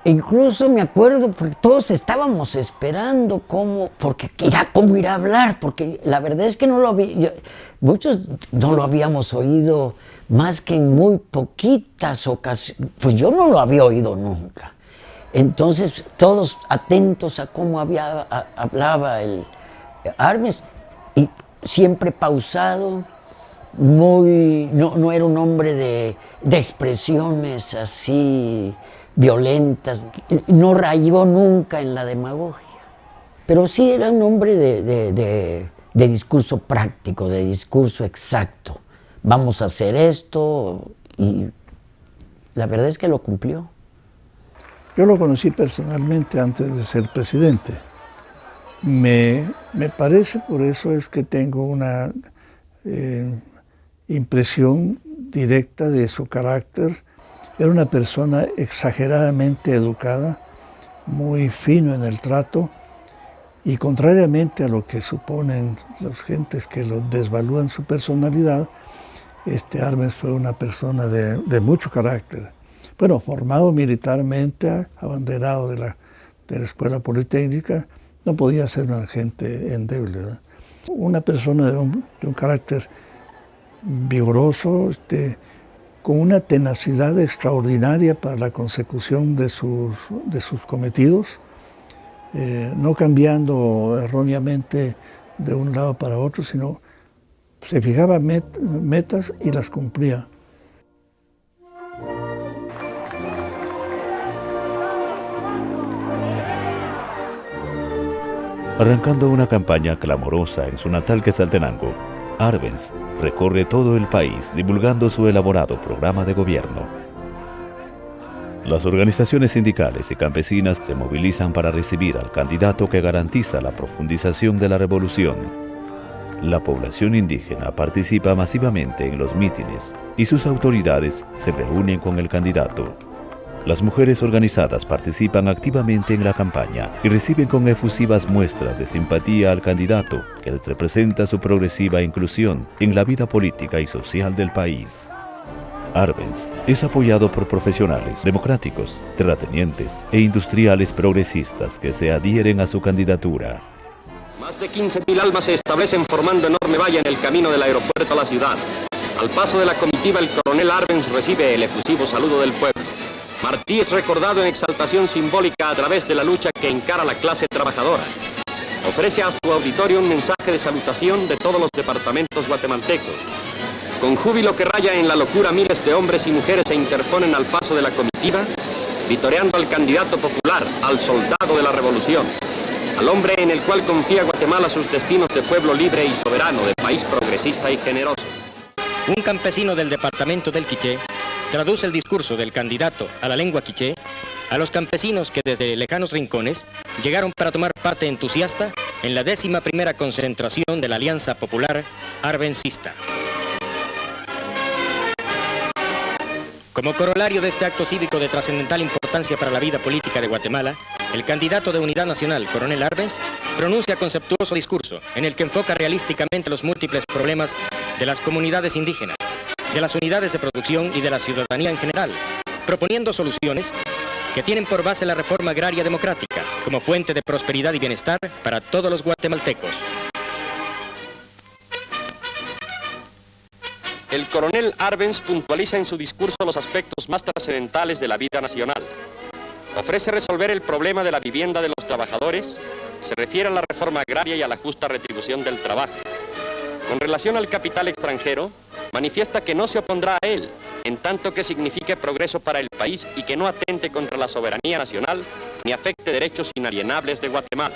E incluso me acuerdo, porque todos estábamos esperando cómo irá a hablar, porque la verdad es que no lo había, muchos no lo habíamos oído más que en muy poquitas ocasiones, pues yo no lo había oído nunca. Entonces todos atentos a cómo hablaba el Arbenz, y siempre pausado, no era un hombre de expresiones así violentas, no rayó nunca en la demagogia, pero sí era un hombre de discurso práctico, de discurso exacto. Vamos a hacer esto, y la verdad es que lo cumplió. Yo lo conocí personalmente antes de ser presidente. Me parece, por eso es que tengo una impresión directa de su carácter. Era una persona exageradamente educada, muy fino en el trato, y contrariamente a lo que suponen las gentes que lo desvalúan su personalidad, Arbenz fue una persona de mucho carácter. Bueno, formado militarmente, abanderado de la Escuela Politécnica, no podía ser una gente endeble, ¿verdad? Una persona de un carácter vigoroso, con una tenacidad extraordinaria para la consecución de sus cometidos, no cambiando erróneamente de un lado para otro, sino se fijaba metas y las cumplía. Arrancando una campaña clamorosa en su natal Quetzaltenango, Arbenz recorre todo el país divulgando su elaborado programa de gobierno. Las organizaciones sindicales y campesinas se movilizan para recibir al candidato que garantiza la profundización de la revolución. La población indígena participa masivamente en los mítines y sus autoridades se reúnen con el candidato. Las mujeres organizadas participan activamente en la campaña y reciben con efusivas muestras de simpatía al candidato que les representa su progresiva inclusión en la vida política y social del país. Arbenz es apoyado por profesionales democráticos, terratenientes e industriales progresistas que se adhieren a su candidatura. Más de 15.000 almas se establecen formando enorme valla en el camino del aeropuerto a la ciudad. Al paso de la comitiva, el coronel Arbenz recibe el efusivo saludo del pueblo. Martí es recordado en exaltación simbólica a través de la lucha que encara la clase trabajadora. Ofrece a su auditorio un mensaje de salutación de todos los departamentos guatemaltecos. Con júbilo que raya en la locura, miles de hombres y mujeres se interponen al paso de la comitiva, vitoreando al candidato popular, al soldado de la revolución, al hombre en el cual confía Guatemala sus destinos de pueblo libre y soberano, de país progresista y generoso. Un campesino del departamento del Quiché traduce el discurso del candidato a la lengua quiché a los campesinos que desde lejanos rincones llegaron para tomar parte entusiasta en la 11ª concentración de la Alianza Popular Arbencista. Como corolario de este acto cívico de trascendental importancia para la vida política de Guatemala, el candidato de Unidad Nacional, coronel Arbenz, pronuncia conceptuoso discurso en el que enfoca realísticamente los múltiples problemas de las comunidades indígenas, de las unidades de producción y de la ciudadanía en general, proponiendo soluciones que tienen por base la reforma agraria democrática como fuente de prosperidad y bienestar para todos los guatemaltecos. El coronel Arbenz puntualiza en su discurso los aspectos más trascendentales de la vida nacional. Ofrece resolver el problema de la vivienda de los trabajadores, se refiere a la reforma agraria y a la justa retribución del trabajo. Con relación al capital extranjero, manifiesta que no se opondrá a él, en tanto que signifique progreso para el país y que no atente contra la soberanía nacional ni afecte derechos inalienables de Guatemala.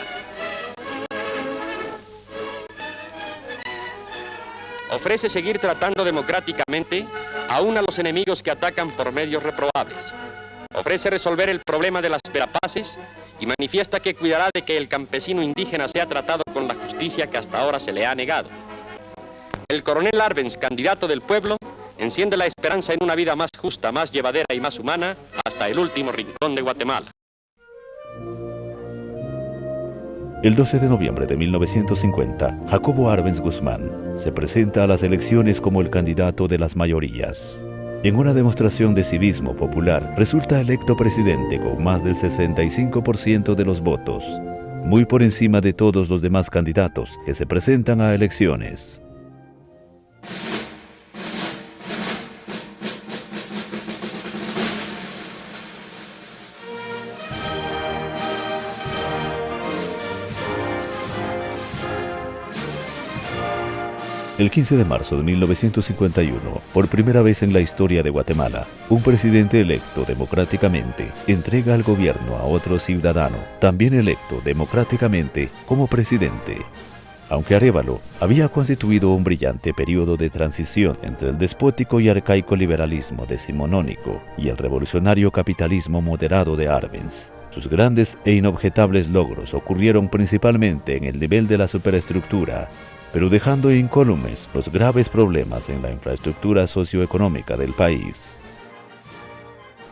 Ofrece seguir tratando democráticamente aún a los enemigos que atacan por medios reprobables. Ofrece resolver el problema de las verapaces y manifiesta que cuidará de que el campesino indígena sea tratado con la justicia que hasta ahora se le ha negado. El coronel Arbenz, candidato del pueblo, enciende la esperanza en una vida más justa, más llevadera y más humana hasta el último rincón de Guatemala. El 12 de noviembre de 1950, Jacobo Arbenz Guzmán se presenta a las elecciones como el candidato de las mayorías. En una demostración de civismo popular, resulta electo presidente con más del 65% de los votos, muy por encima de todos los demás candidatos que se presentan a elecciones. El 15 de marzo de 1951, por primera vez en la historia de Guatemala, un presidente electo democráticamente entrega al gobierno a otro ciudadano, también electo democráticamente, como presidente. Aunque Arévalo había constituido un brillante periodo de transición entre el despótico y arcaico liberalismo decimonónico y el revolucionario capitalismo moderado de Arbenz, sus grandes e inobjetables logros ocurrieron principalmente en el nivel de la superestructura, pero dejando incólumes los graves problemas en la infraestructura socioeconómica del país.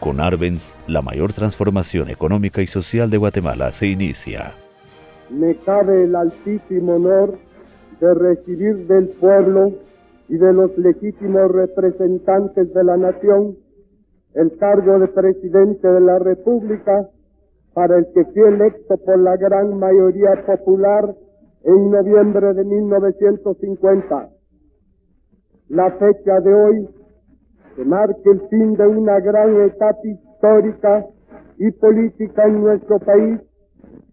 Con Arbenz, la mayor transformación económica y social de Guatemala se inicia. Me cabe el altísimo honor de recibir del pueblo y de los legítimos representantes de la nación el cargo de presidente de la República, para el que fui electo por la gran mayoría popular en noviembre de 1950. La fecha de hoy, que marca el fin de una gran etapa histórica y política en nuestro país,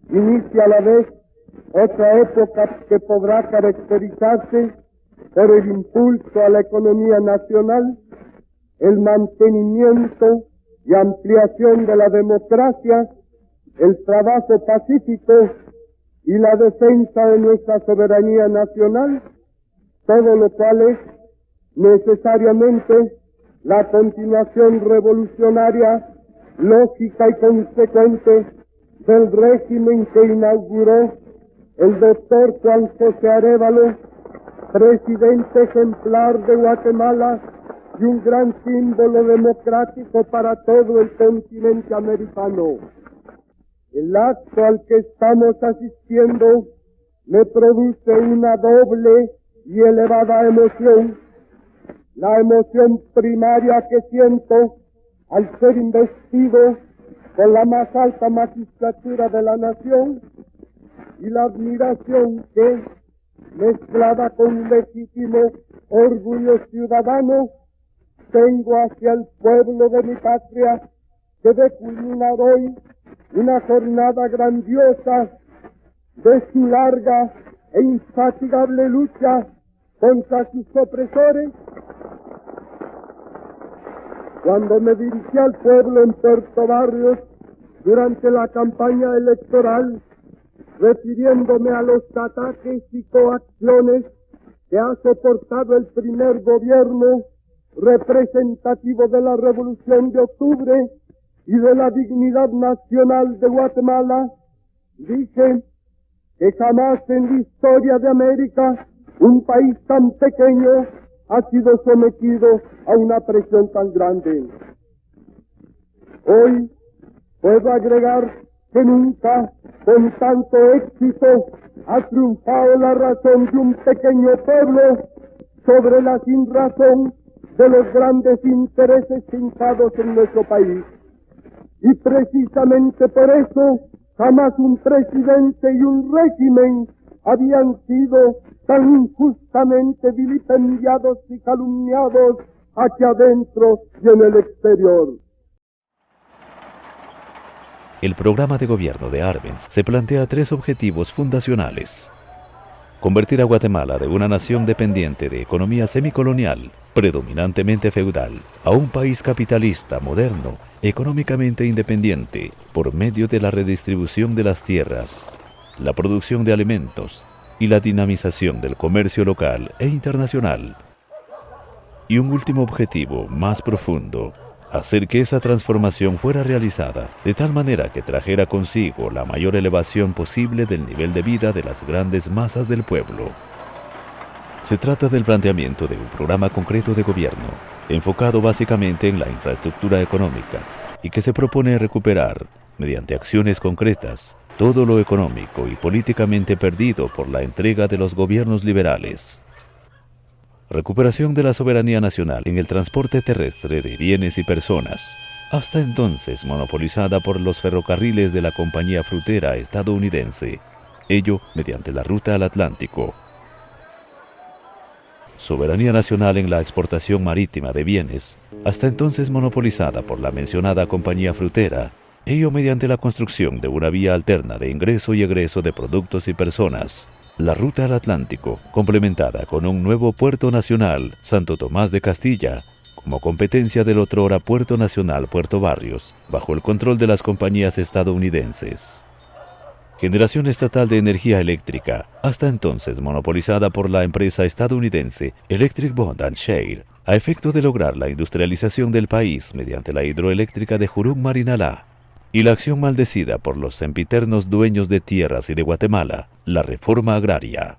inicia a la vez otra época que podrá caracterizarse por el impulso a la economía nacional, el mantenimiento y ampliación de la democracia, el trabajo pacífico y la defensa de nuestra soberanía nacional, todo lo cual es necesariamente la continuación revolucionaria, lógica y consecuente del régimen que inauguró el doctor Juan José Arévalo, presidente ejemplar de Guatemala y un gran símbolo democrático para todo el continente americano. El acto al que estamos asistiendo me produce una doble y elevada emoción. La emoción primaria que siento al ser investido con la más alta magistratura de la nación, y la admiración que, mezclada con un legítimo orgullo ciudadano, tengo hacia el pueblo de mi patria, que ve culminar hoy una jornada grandiosa de su larga e infatigable lucha contra sus opresores. Cuando me dirigí al pueblo en Puerto Barrios durante la campaña electoral, refiriéndome a los ataques y coacciones que ha soportado el primer gobierno representativo de la Revolución de Octubre y de la dignidad nacional de Guatemala, dije que jamás en la historia de América un país tan pequeño ha sido sometido a una presión tan grande. Hoy puedo agregar que nunca con tanto éxito ha triunfado la razón de un pequeño pueblo sobre la sinrazón de los grandes intereses fincados en nuestro país. Y precisamente por eso jamás un presidente y un régimen habían sido tan injustamente vilipendiados y calumniados aquí adentro y en el exterior. El programa de gobierno de Arbenz se plantea tres objetivos fundacionales: convertir a Guatemala de una nación dependiente de economía semicolonial, predominantemente feudal, a un país capitalista, moderno, económicamente independiente, por medio de la redistribución de las tierras, la producción de alimentos y la dinamización del comercio local e internacional. Y un último objetivo más profundo: hacer que esa transformación fuera realizada de tal manera que trajera consigo la mayor elevación posible del nivel de vida de las grandes masas del pueblo. Se trata del planteamiento de un programa concreto de gobierno, enfocado básicamente en la infraestructura económica, y que se propone recuperar, mediante acciones concretas, todo lo económico y políticamente perdido por la entrega de los gobiernos liberales. Recuperación de la soberanía nacional en el transporte terrestre de bienes y personas, hasta entonces monopolizada por los ferrocarriles de la compañía frutera estadounidense, ello mediante la ruta al Atlántico. Soberanía nacional en la exportación marítima de bienes, hasta entonces monopolizada por la mencionada compañía frutera, ello mediante la construcción de una vía alterna de ingreso y egreso de productos y personas, La ruta al Atlántico, complementada con un nuevo puerto nacional, Santo Tomás de Castilla, como competencia del otrora Puerto Nacional Puerto Barrios, bajo el control de las compañías estadounidenses. Generación estatal de energía eléctrica, hasta entonces monopolizada por la empresa estadounidense Electric Bond and Share, a efecto de lograr la industrialización del país mediante la hidroeléctrica de Juruñ-Marinalá, y la acción maldecida por los sempiternos dueños de tierras y de Guatemala, la reforma agraria.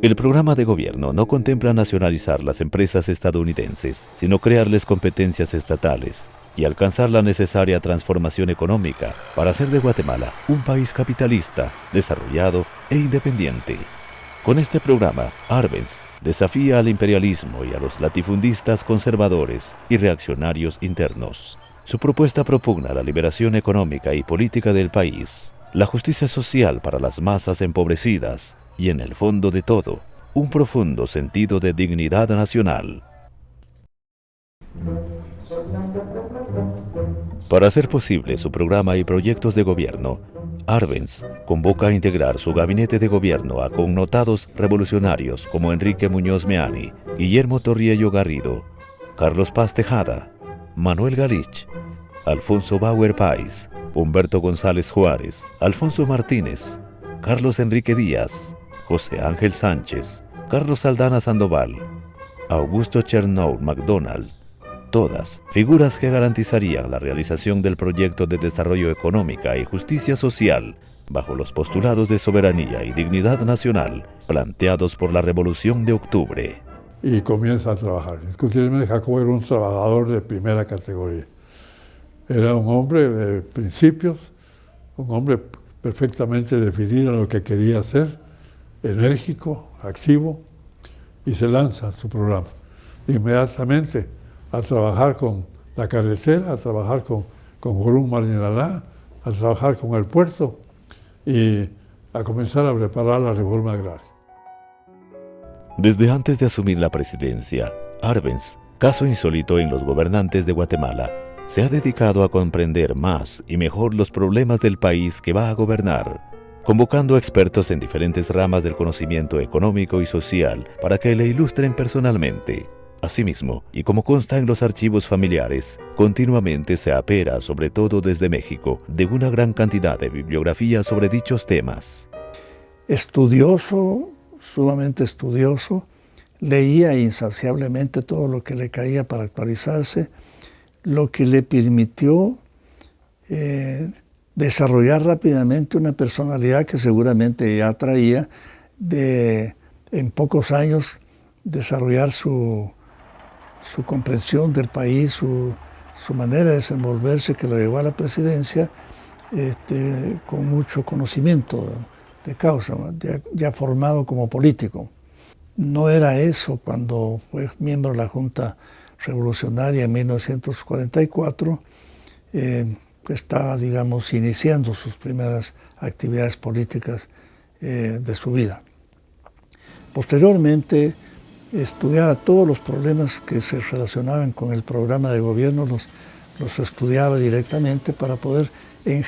El programa de gobierno no contempla nacionalizar las empresas estadounidenses, sino crearles competencias estatales y alcanzar la necesaria transformación económica para hacer de Guatemala un país capitalista, desarrollado e independiente. Con este programa, Arbenz desafía al imperialismo y a los latifundistas conservadores y reaccionarios internos. Su propuesta propugna la liberación económica y política del país, la justicia social para las masas empobrecidas y, en el fondo de todo, un profundo sentido de dignidad nacional. Para hacer posible su programa y proyectos de gobierno, Arbenz convoca a integrar su gabinete de gobierno a connotados revolucionarios como Enrique Muñoz Meani, Guillermo Torriello Garrido, Carlos Paz Tejada, Manuel Galich, Alfonso Bauer Páez, Humberto González Juárez, Alfonso Martínez, Carlos Enrique Díaz, José Ángel Sánchez, Carlos Saldaña Sandoval, Augusto Chernow MacDonald, todas figuras que garantizarían la realización del proyecto de desarrollo económica y justicia social bajo los postulados de soberanía y dignidad nacional planteados por la Revolución de Octubre. Y comienza a trabajar. Indiscutiblemente Jacobo era un trabajador de primera categoría. Era un hombre de principios, un hombre perfectamente definido en lo que quería hacer, enérgico, activo, y se lanza su programa. Inmediatamente a trabajar con la carretera, a trabajar con Juruñ-Marinalá, a trabajar con el puerto y a comenzar a preparar la reforma agraria. Desde antes de asumir la presidencia, Arbenz, caso insólito en los gobernantes de Guatemala, se ha dedicado a comprender más y mejor los problemas del país que va a gobernar, convocando a expertos en diferentes ramas del conocimiento económico y social para que le ilustren personalmente. Asimismo, y como consta en los archivos familiares, continuamente se apera, sobre todo desde México, de una gran cantidad de bibliografía sobre dichos temas. Estudioso, sumamente estudioso, leía insaciablemente todo lo que le caía para actualizarse, lo que le permitió desarrollar rápidamente una personalidad que seguramente ya traía en pocos años desarrollar su comprensión del país, su manera de desenvolverse que lo llevó a la presidencia con mucho conocimiento de causa, ya formado como político. No era eso cuando fue miembro de la Junta Revolucionaria en 1944, estaba, digamos, iniciando sus primeras actividades políticas de su vida. Posteriormente, estudiaba todos los problemas que se relacionaban con el programa de gobierno, los estudiaba directamente para poder, en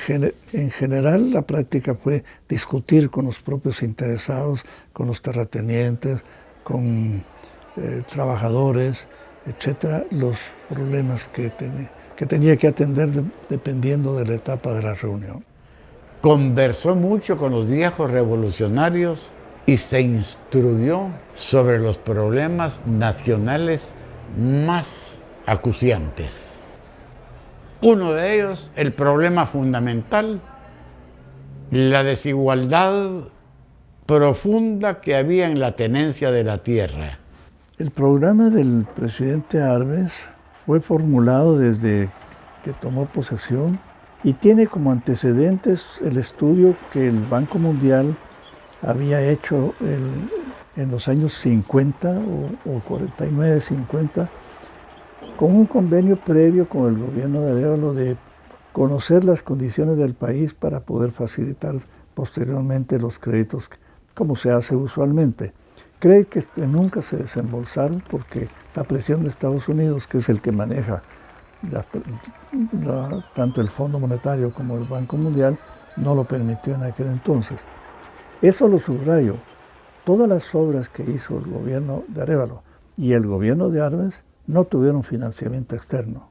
general, la práctica fue discutir con los propios interesados, con los terratenientes, con trabajadores, etcétera, los problemas que tenía que atender dependiendo de la etapa de la reunión. Conversó mucho con los viejos revolucionarios y se instruyó sobre los problemas nacionales más acuciantes. Uno de ellos, el problema fundamental, la desigualdad profunda que había en la tenencia de la tierra. El programa del presidente Arbenz fue formulado desde que tomó posesión y tiene como antecedentes el estudio que el Banco Mundial había hecho en los años 50 o 49, 50, con un convenio previo con el gobierno de Arévalo de conocer las condiciones del país para poder facilitar posteriormente los créditos, como se hace usualmente. Créditos que nunca se desembolsaron porque la presión de Estados Unidos, que es el que maneja tanto el Fondo Monetario como el Banco Mundial, no lo permitió en aquel entonces. Eso lo subrayo. Todas las obras que hizo el gobierno de Arévalo y el gobierno de Arbenz no tuvieron financiamiento externo.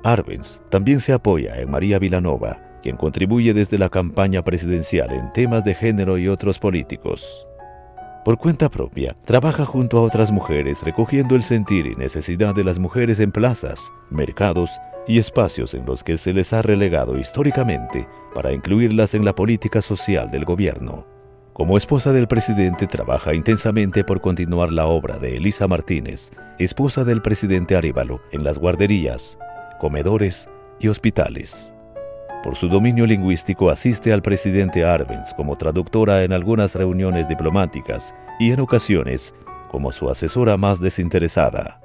Arbenz también se apoya en María Vilanova, quien contribuye desde la campaña presidencial en temas de género y otros políticos. Por cuenta propia, trabaja junto a otras mujeres recogiendo el sentir y necesidad de las mujeres en plazas, mercados y espacios en los que se les ha relegado históricamente para incluirlas en la política social del gobierno. Como esposa del presidente, trabaja intensamente por continuar la obra de Elisa Martínez, esposa del presidente Arévalo, en las guarderías, comedores y hospitales. Por su dominio lingüístico asiste al presidente Arbenz como traductora en algunas reuniones diplomáticas y en ocasiones como su asesora más desinteresada.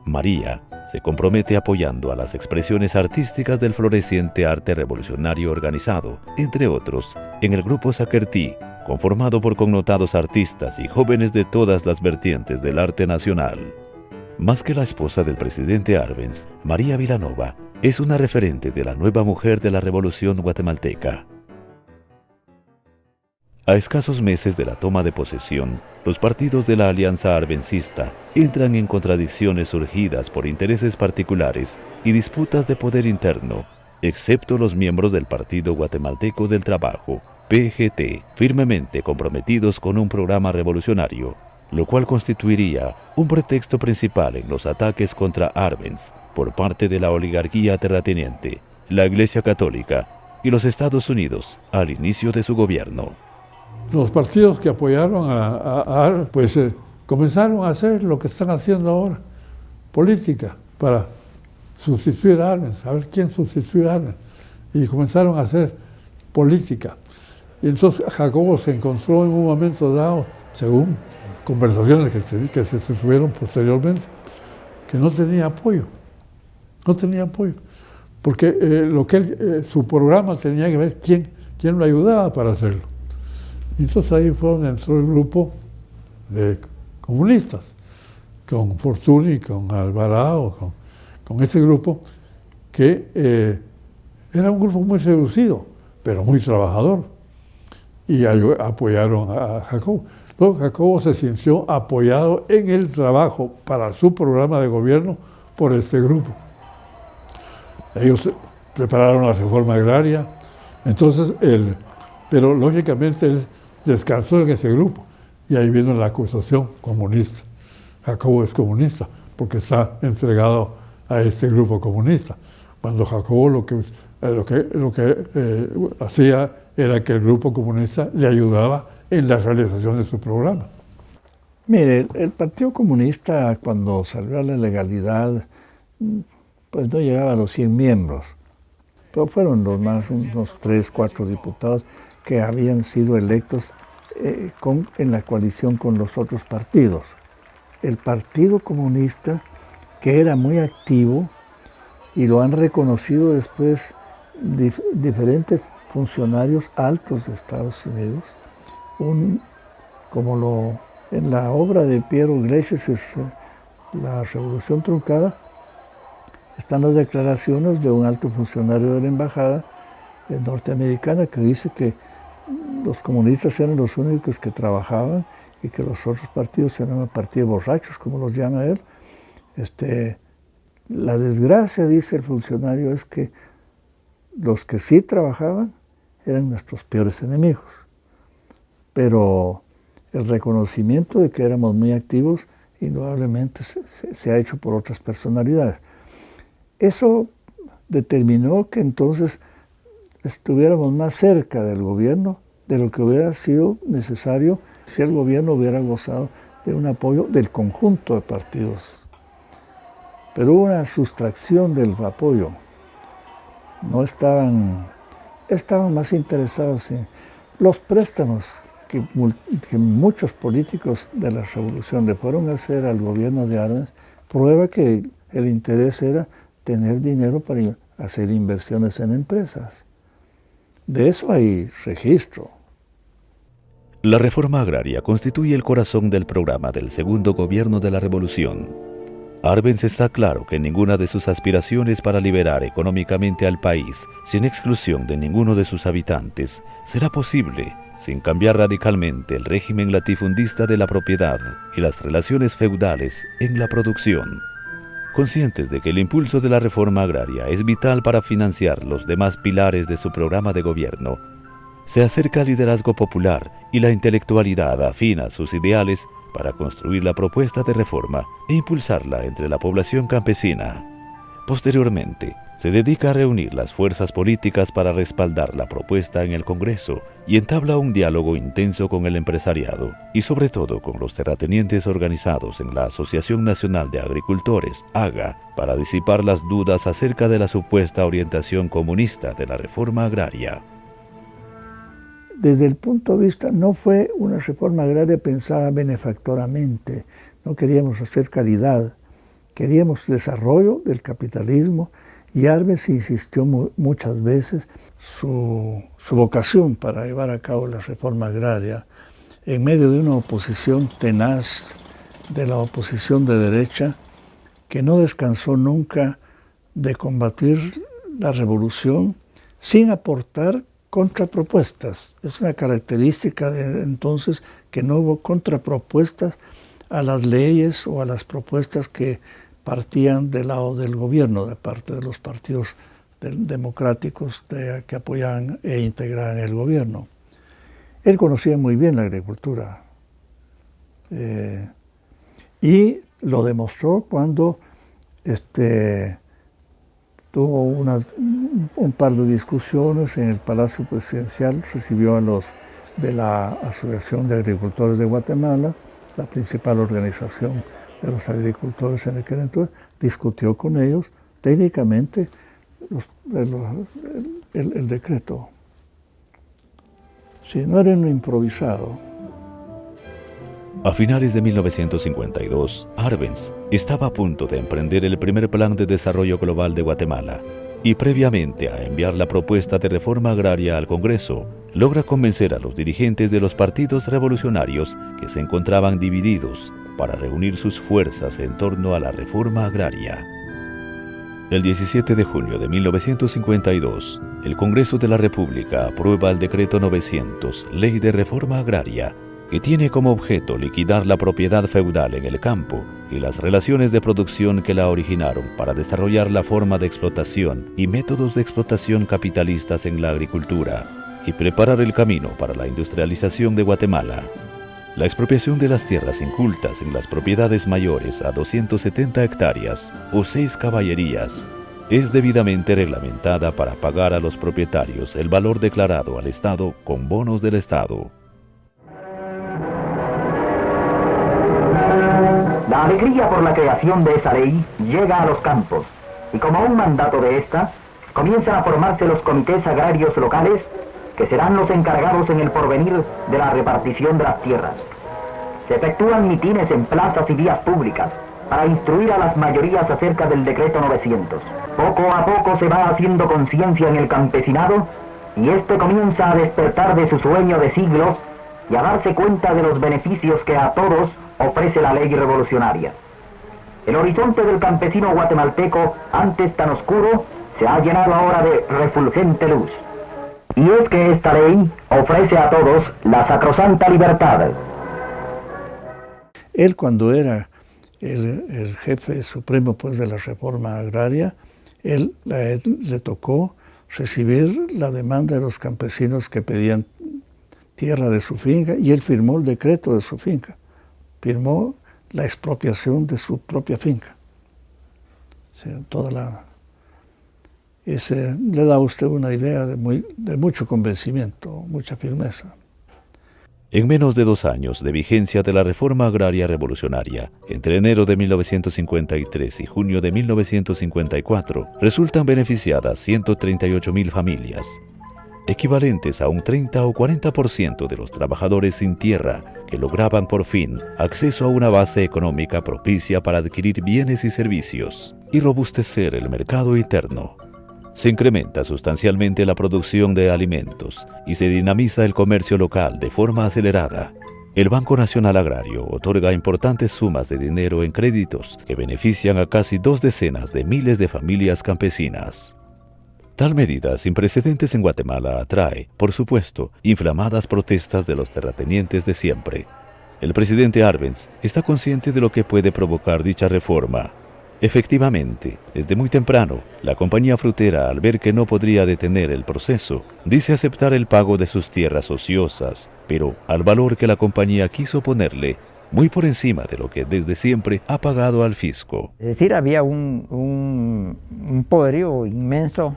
María se compromete apoyando a las expresiones artísticas del floreciente arte revolucionario organizado, entre otros, en el grupo Saquertí, conformado por connotados artistas y jóvenes de todas las vertientes del arte nacional. Más que la esposa del presidente Arbenz, María Vilanova es una referente de la nueva mujer de la revolución guatemalteca. A escasos meses de la toma de posesión, los partidos de la alianza arbencista entran en contradicciones surgidas por intereses particulares y disputas de poder interno, excepto los miembros del Partido Guatemalteco del Trabajo, PGT, firmemente comprometidos con un programa revolucionario, lo cual constituiría un pretexto principal en los ataques contra Arbenz por parte de la oligarquía terrateniente, la Iglesia Católica y los Estados Unidos al inicio de su gobierno. Los partidos que apoyaron a Arbenz comenzaron a hacer lo que están haciendo ahora, política, para sustituir a Arbenz, a ver quién sustituye a Arbenz. Y comenzaron a hacer política. Y entonces Jacobo se encontró en un momento dado, según conversaciones que se tuvieron posteriormente, que no tenía apoyo. No tenía apoyo. Porque su programa tenía que ver quién lo ayudaba para hacerlo. Y entonces ahí fue donde entró el grupo de comunistas, con Fortuny, con Alvarado, con ese grupo, que era un grupo muy reducido, pero muy trabajador. Y apoyaron a Jacobo. Luego Jacobo se sintió apoyado en el trabajo para su programa de gobierno por este grupo. Ellos prepararon la reforma agraria, entonces pero lógicamente él descansó en ese grupo y ahí vino la acusación comunista. Jacobo es comunista porque está entregado a este grupo comunista, cuando Jacobo lo que hacía era que el grupo comunista le ayudaba en la realización de su programa. Mire, el Partido Comunista, cuando salió a la legalidad, pues no llegaba a los 100 miembros, pero fueron unos 3, 4 diputados que habían sido electos en la coalición con los otros partidos. El Partido Comunista, que era muy activo, y lo han reconocido después diferentes funcionarios altos de Estados Unidos, en la obra de Piero Iglesias, es La Revolución Truncada, están las declaraciones de un alto funcionario de la embajada norteamericana que dice que los comunistas eran los únicos que trabajaban y que los otros partidos eran un partido de borrachos, como los llama él. La desgracia, dice el funcionario, es que los que sí trabajaban eran nuestros peores enemigos. Pero el reconocimiento de que éramos muy activos, indudablemente se ha hecho por otras personalidades. Eso determinó que entonces estuviéramos más cerca del gobierno de lo que hubiera sido necesario si el gobierno hubiera gozado de un apoyo del conjunto de partidos. Pero hubo una sustracción del apoyo. No estaban más interesados en los préstamos que muchos políticos de la revolución le fueron a hacer al gobierno de Arbenz, prueba que el interés era tener dinero para hacer inversiones en empresas. De eso hay registro. La reforma agraria constituye el corazón del programa del segundo gobierno de la revolución. Arbenz está claro que ninguna de sus aspiraciones para liberar económicamente al país, sin exclusión de ninguno de sus habitantes, será posible sin cambiar radicalmente el régimen latifundista de la propiedad y las relaciones feudales en la producción. Conscientes de que el impulso de la reforma agraria es vital para financiar los demás pilares de su programa de gobierno, se acerca al liderazgo popular y la intelectualidad afina a sus ideales para construir la propuesta de reforma e impulsarla entre la población campesina. Posteriormente, se dedica a reunir las fuerzas políticas para respaldar la propuesta en el Congreso y entabla un diálogo intenso con el empresariado y sobre todo con los terratenientes organizados en la Asociación Nacional de Agricultores, AGA, para disipar las dudas acerca de la supuesta orientación comunista de la reforma agraria. Desde el punto de vista, no fue una reforma agraria pensada benefactoramente, no queríamos hacer caridad, queríamos desarrollo del capitalismo y Arbenz insistió muchas veces su vocación para llevar a cabo la reforma agraria en medio de una oposición tenaz de la oposición de derecha que no descansó nunca de combatir la revolución sin aportar contrapropuestas. Es una característica de entonces que no hubo contrapropuestas a las leyes o a las propuestas que partían del lado del gobierno, de parte de los partidos democráticos que apoyaban e integraban el gobierno. Él conocía muy bien la agricultura y lo demostró cuando tuvo un par de discusiones en el Palacio Presidencial, recibió a los de la Asociación de Agricultores de Guatemala, la principal organización de los agricultores en aquel entonces, discutió con ellos técnicamente el decreto. Sí, no era un improvisado. A finales de 1952, Arbenz estaba a punto de emprender el primer plan de desarrollo global de Guatemala y previamente a enviar la propuesta de reforma agraria al Congreso, logra convencer a los dirigentes de los partidos revolucionarios que se encontraban divididos para reunir sus fuerzas en torno a la reforma agraria. El 17 de junio de 1952, el Congreso de la República aprueba el Decreto 900, Ley de Reforma Agraria, que tiene como objeto liquidar la propiedad feudal en el campo y las relaciones de producción que la originaron para desarrollar la forma de explotación y métodos de explotación capitalistas en la agricultura y preparar el camino para la industrialización de Guatemala. La expropiación de las tierras incultas en las propiedades mayores a 270 hectáreas o 6 caballerías es debidamente reglamentada para pagar a los propietarios el valor declarado al Estado con bonos del Estado. La alegría por la creación de esa ley llega a los campos y como un mandato de esta, comienzan a formarse los comités agrarios locales que serán los encargados en el porvenir de la repartición de las tierras. Se efectúan mitines en plazas y vías públicas para instruir a las mayorías acerca del decreto 900. Poco a poco se va haciendo conciencia en el campesinado y este comienza a despertar de su sueño de siglos y a darse cuenta de los beneficios que a todos ofrece la ley revolucionaria. El horizonte del campesino guatemalteco, antes tan oscuro, se ha llenado ahora de refulgente luz. Y es que esta ley ofrece a todos la sacrosanta libertad. Él, cuando era el jefe supremo pues, de la reforma agraria, le tocó recibir la demanda de los campesinos que pedían tierra de su finca y él firmó el decreto de su finca. Firmó la expropiación de su propia finca. O sea, le da a usted una idea de mucho convencimiento, mucha firmeza. En menos de 2 años de vigencia de la reforma agraria revolucionaria, entre enero de 1953 y junio de 1954, resultan beneficiadas 138.000 familias, equivalentes a un 30 o 40% de los trabajadores sin tierra que lograban por fin acceso a una base económica propicia para adquirir bienes y servicios y robustecer el mercado interno. Se incrementa sustancialmente la producción de alimentos y se dinamiza el comercio local de forma acelerada. el Banco Nacional Agrario otorga importantes sumas de dinero en créditos que benefician a casi 2 miles de familias campesinas. Tal medida sin precedentes en Guatemala atrae, por supuesto, inflamadas protestas de los terratenientes de siempre. El presidente Arbenz está consciente de lo que puede provocar dicha reforma. Efectivamente, desde muy temprano, la compañía frutera, al ver que no podría detener el proceso, dice aceptar el pago de sus tierras ociosas, pero al valor que la compañía quiso ponerle, muy por encima de lo que desde siempre ha pagado al fisco. Es decir, había un poderío inmenso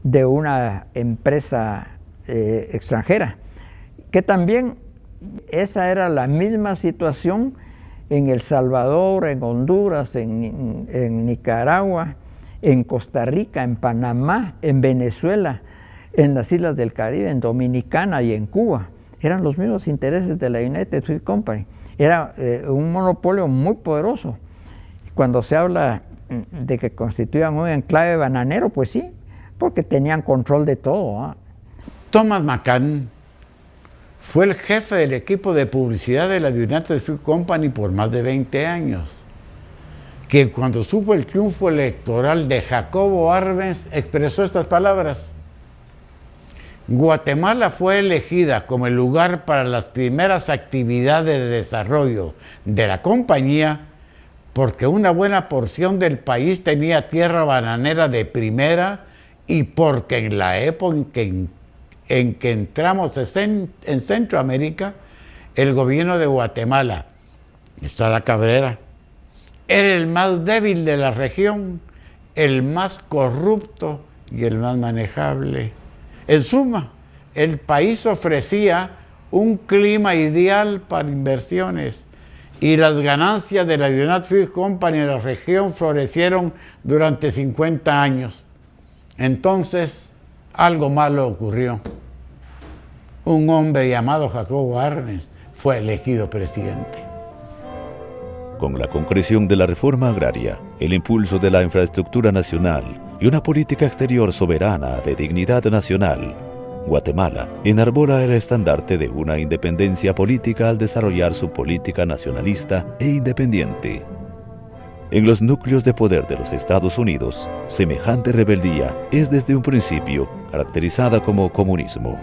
de una empresa extranjera, que también esa era la misma situación en El Salvador, en Honduras, en Nicaragua, en Costa Rica, en Panamá, en Venezuela, en las Islas del Caribe, en Dominicana y en Cuba. Eran los mismos intereses de la United Fruit Company. Era un monopolio muy poderoso. Cuando se habla de que constituían un enclave bananero, pues sí, porque tenían control de todo, ¿eh? Thomas McCann fue el jefe del equipo de publicidad de la United Fruit Company por más de 20 años, quien cuando supo el triunfo electoral de Jacobo Arbenz expresó estas palabras: Guatemala fue elegida como el lugar para las primeras actividades de desarrollo de la compañía porque una buena porción del país tenía tierra bananera de primera y porque en la época en que entramos en Centroamérica, el gobierno de Guatemala, Estrada Cabrera, era el más débil de la región, el más corrupto y el más manejable. En suma, el país ofrecía un clima ideal para inversiones y las ganancias de la United Fruit Company en la región florecieron durante 50 años. Entonces, algo malo ocurrió. Un hombre llamado Jacobo Arbenz fue elegido presidente. Con la concreción de la reforma agraria, el impulso de la infraestructura nacional y una política exterior soberana de dignidad nacional, Guatemala enarbola el estandarte de una independencia política al desarrollar su política nacionalista e independiente. En los núcleos de poder de los Estados Unidos, semejante rebeldía es desde un principio caracterizada como comunismo.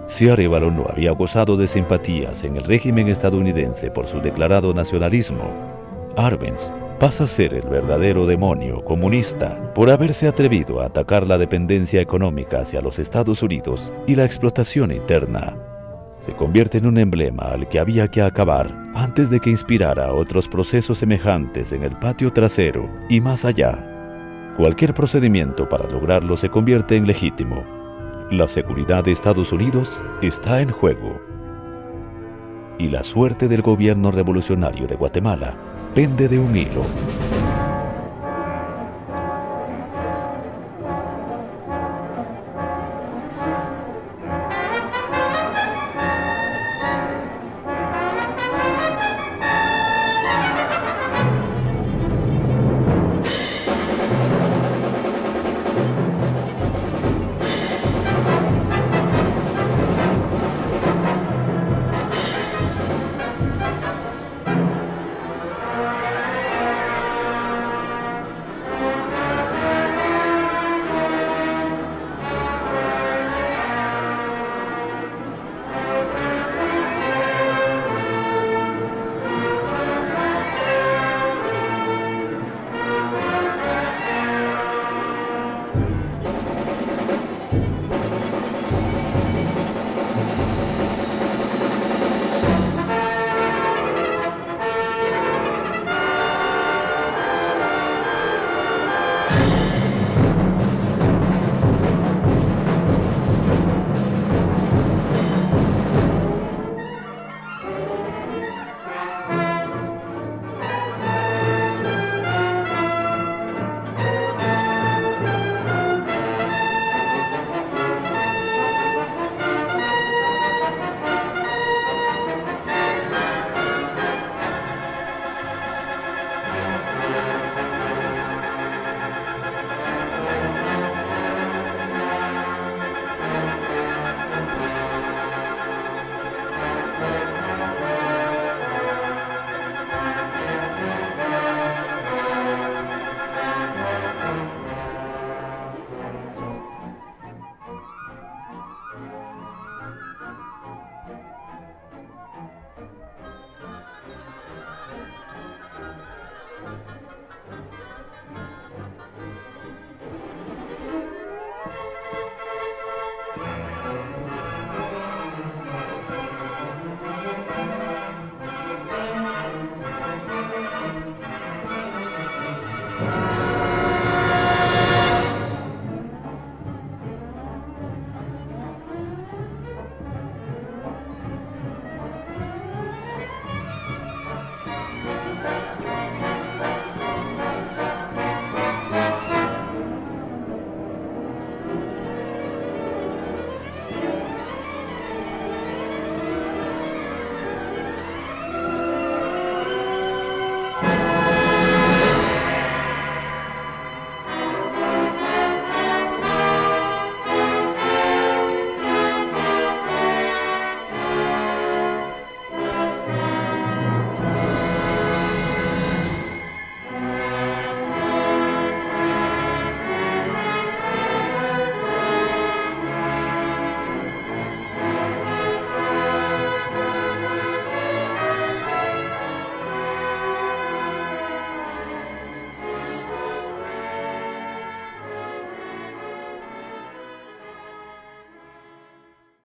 Si Arévalo no había gozado de simpatías en el régimen estadounidense por su declarado nacionalismo, Arbenz pasa a ser el verdadero demonio comunista por haberse atrevido a atacar la dependencia económica hacia los Estados Unidos y la explotación interna. Se convierte en un emblema al que había que acabar antes de que inspirara otros procesos semejantes en el patio trasero y más allá. Cualquier procedimiento para lograrlo se convierte en legítimo. La seguridad de Estados Unidos está en juego. Y la suerte del gobierno revolucionario de Guatemala pende de un hilo.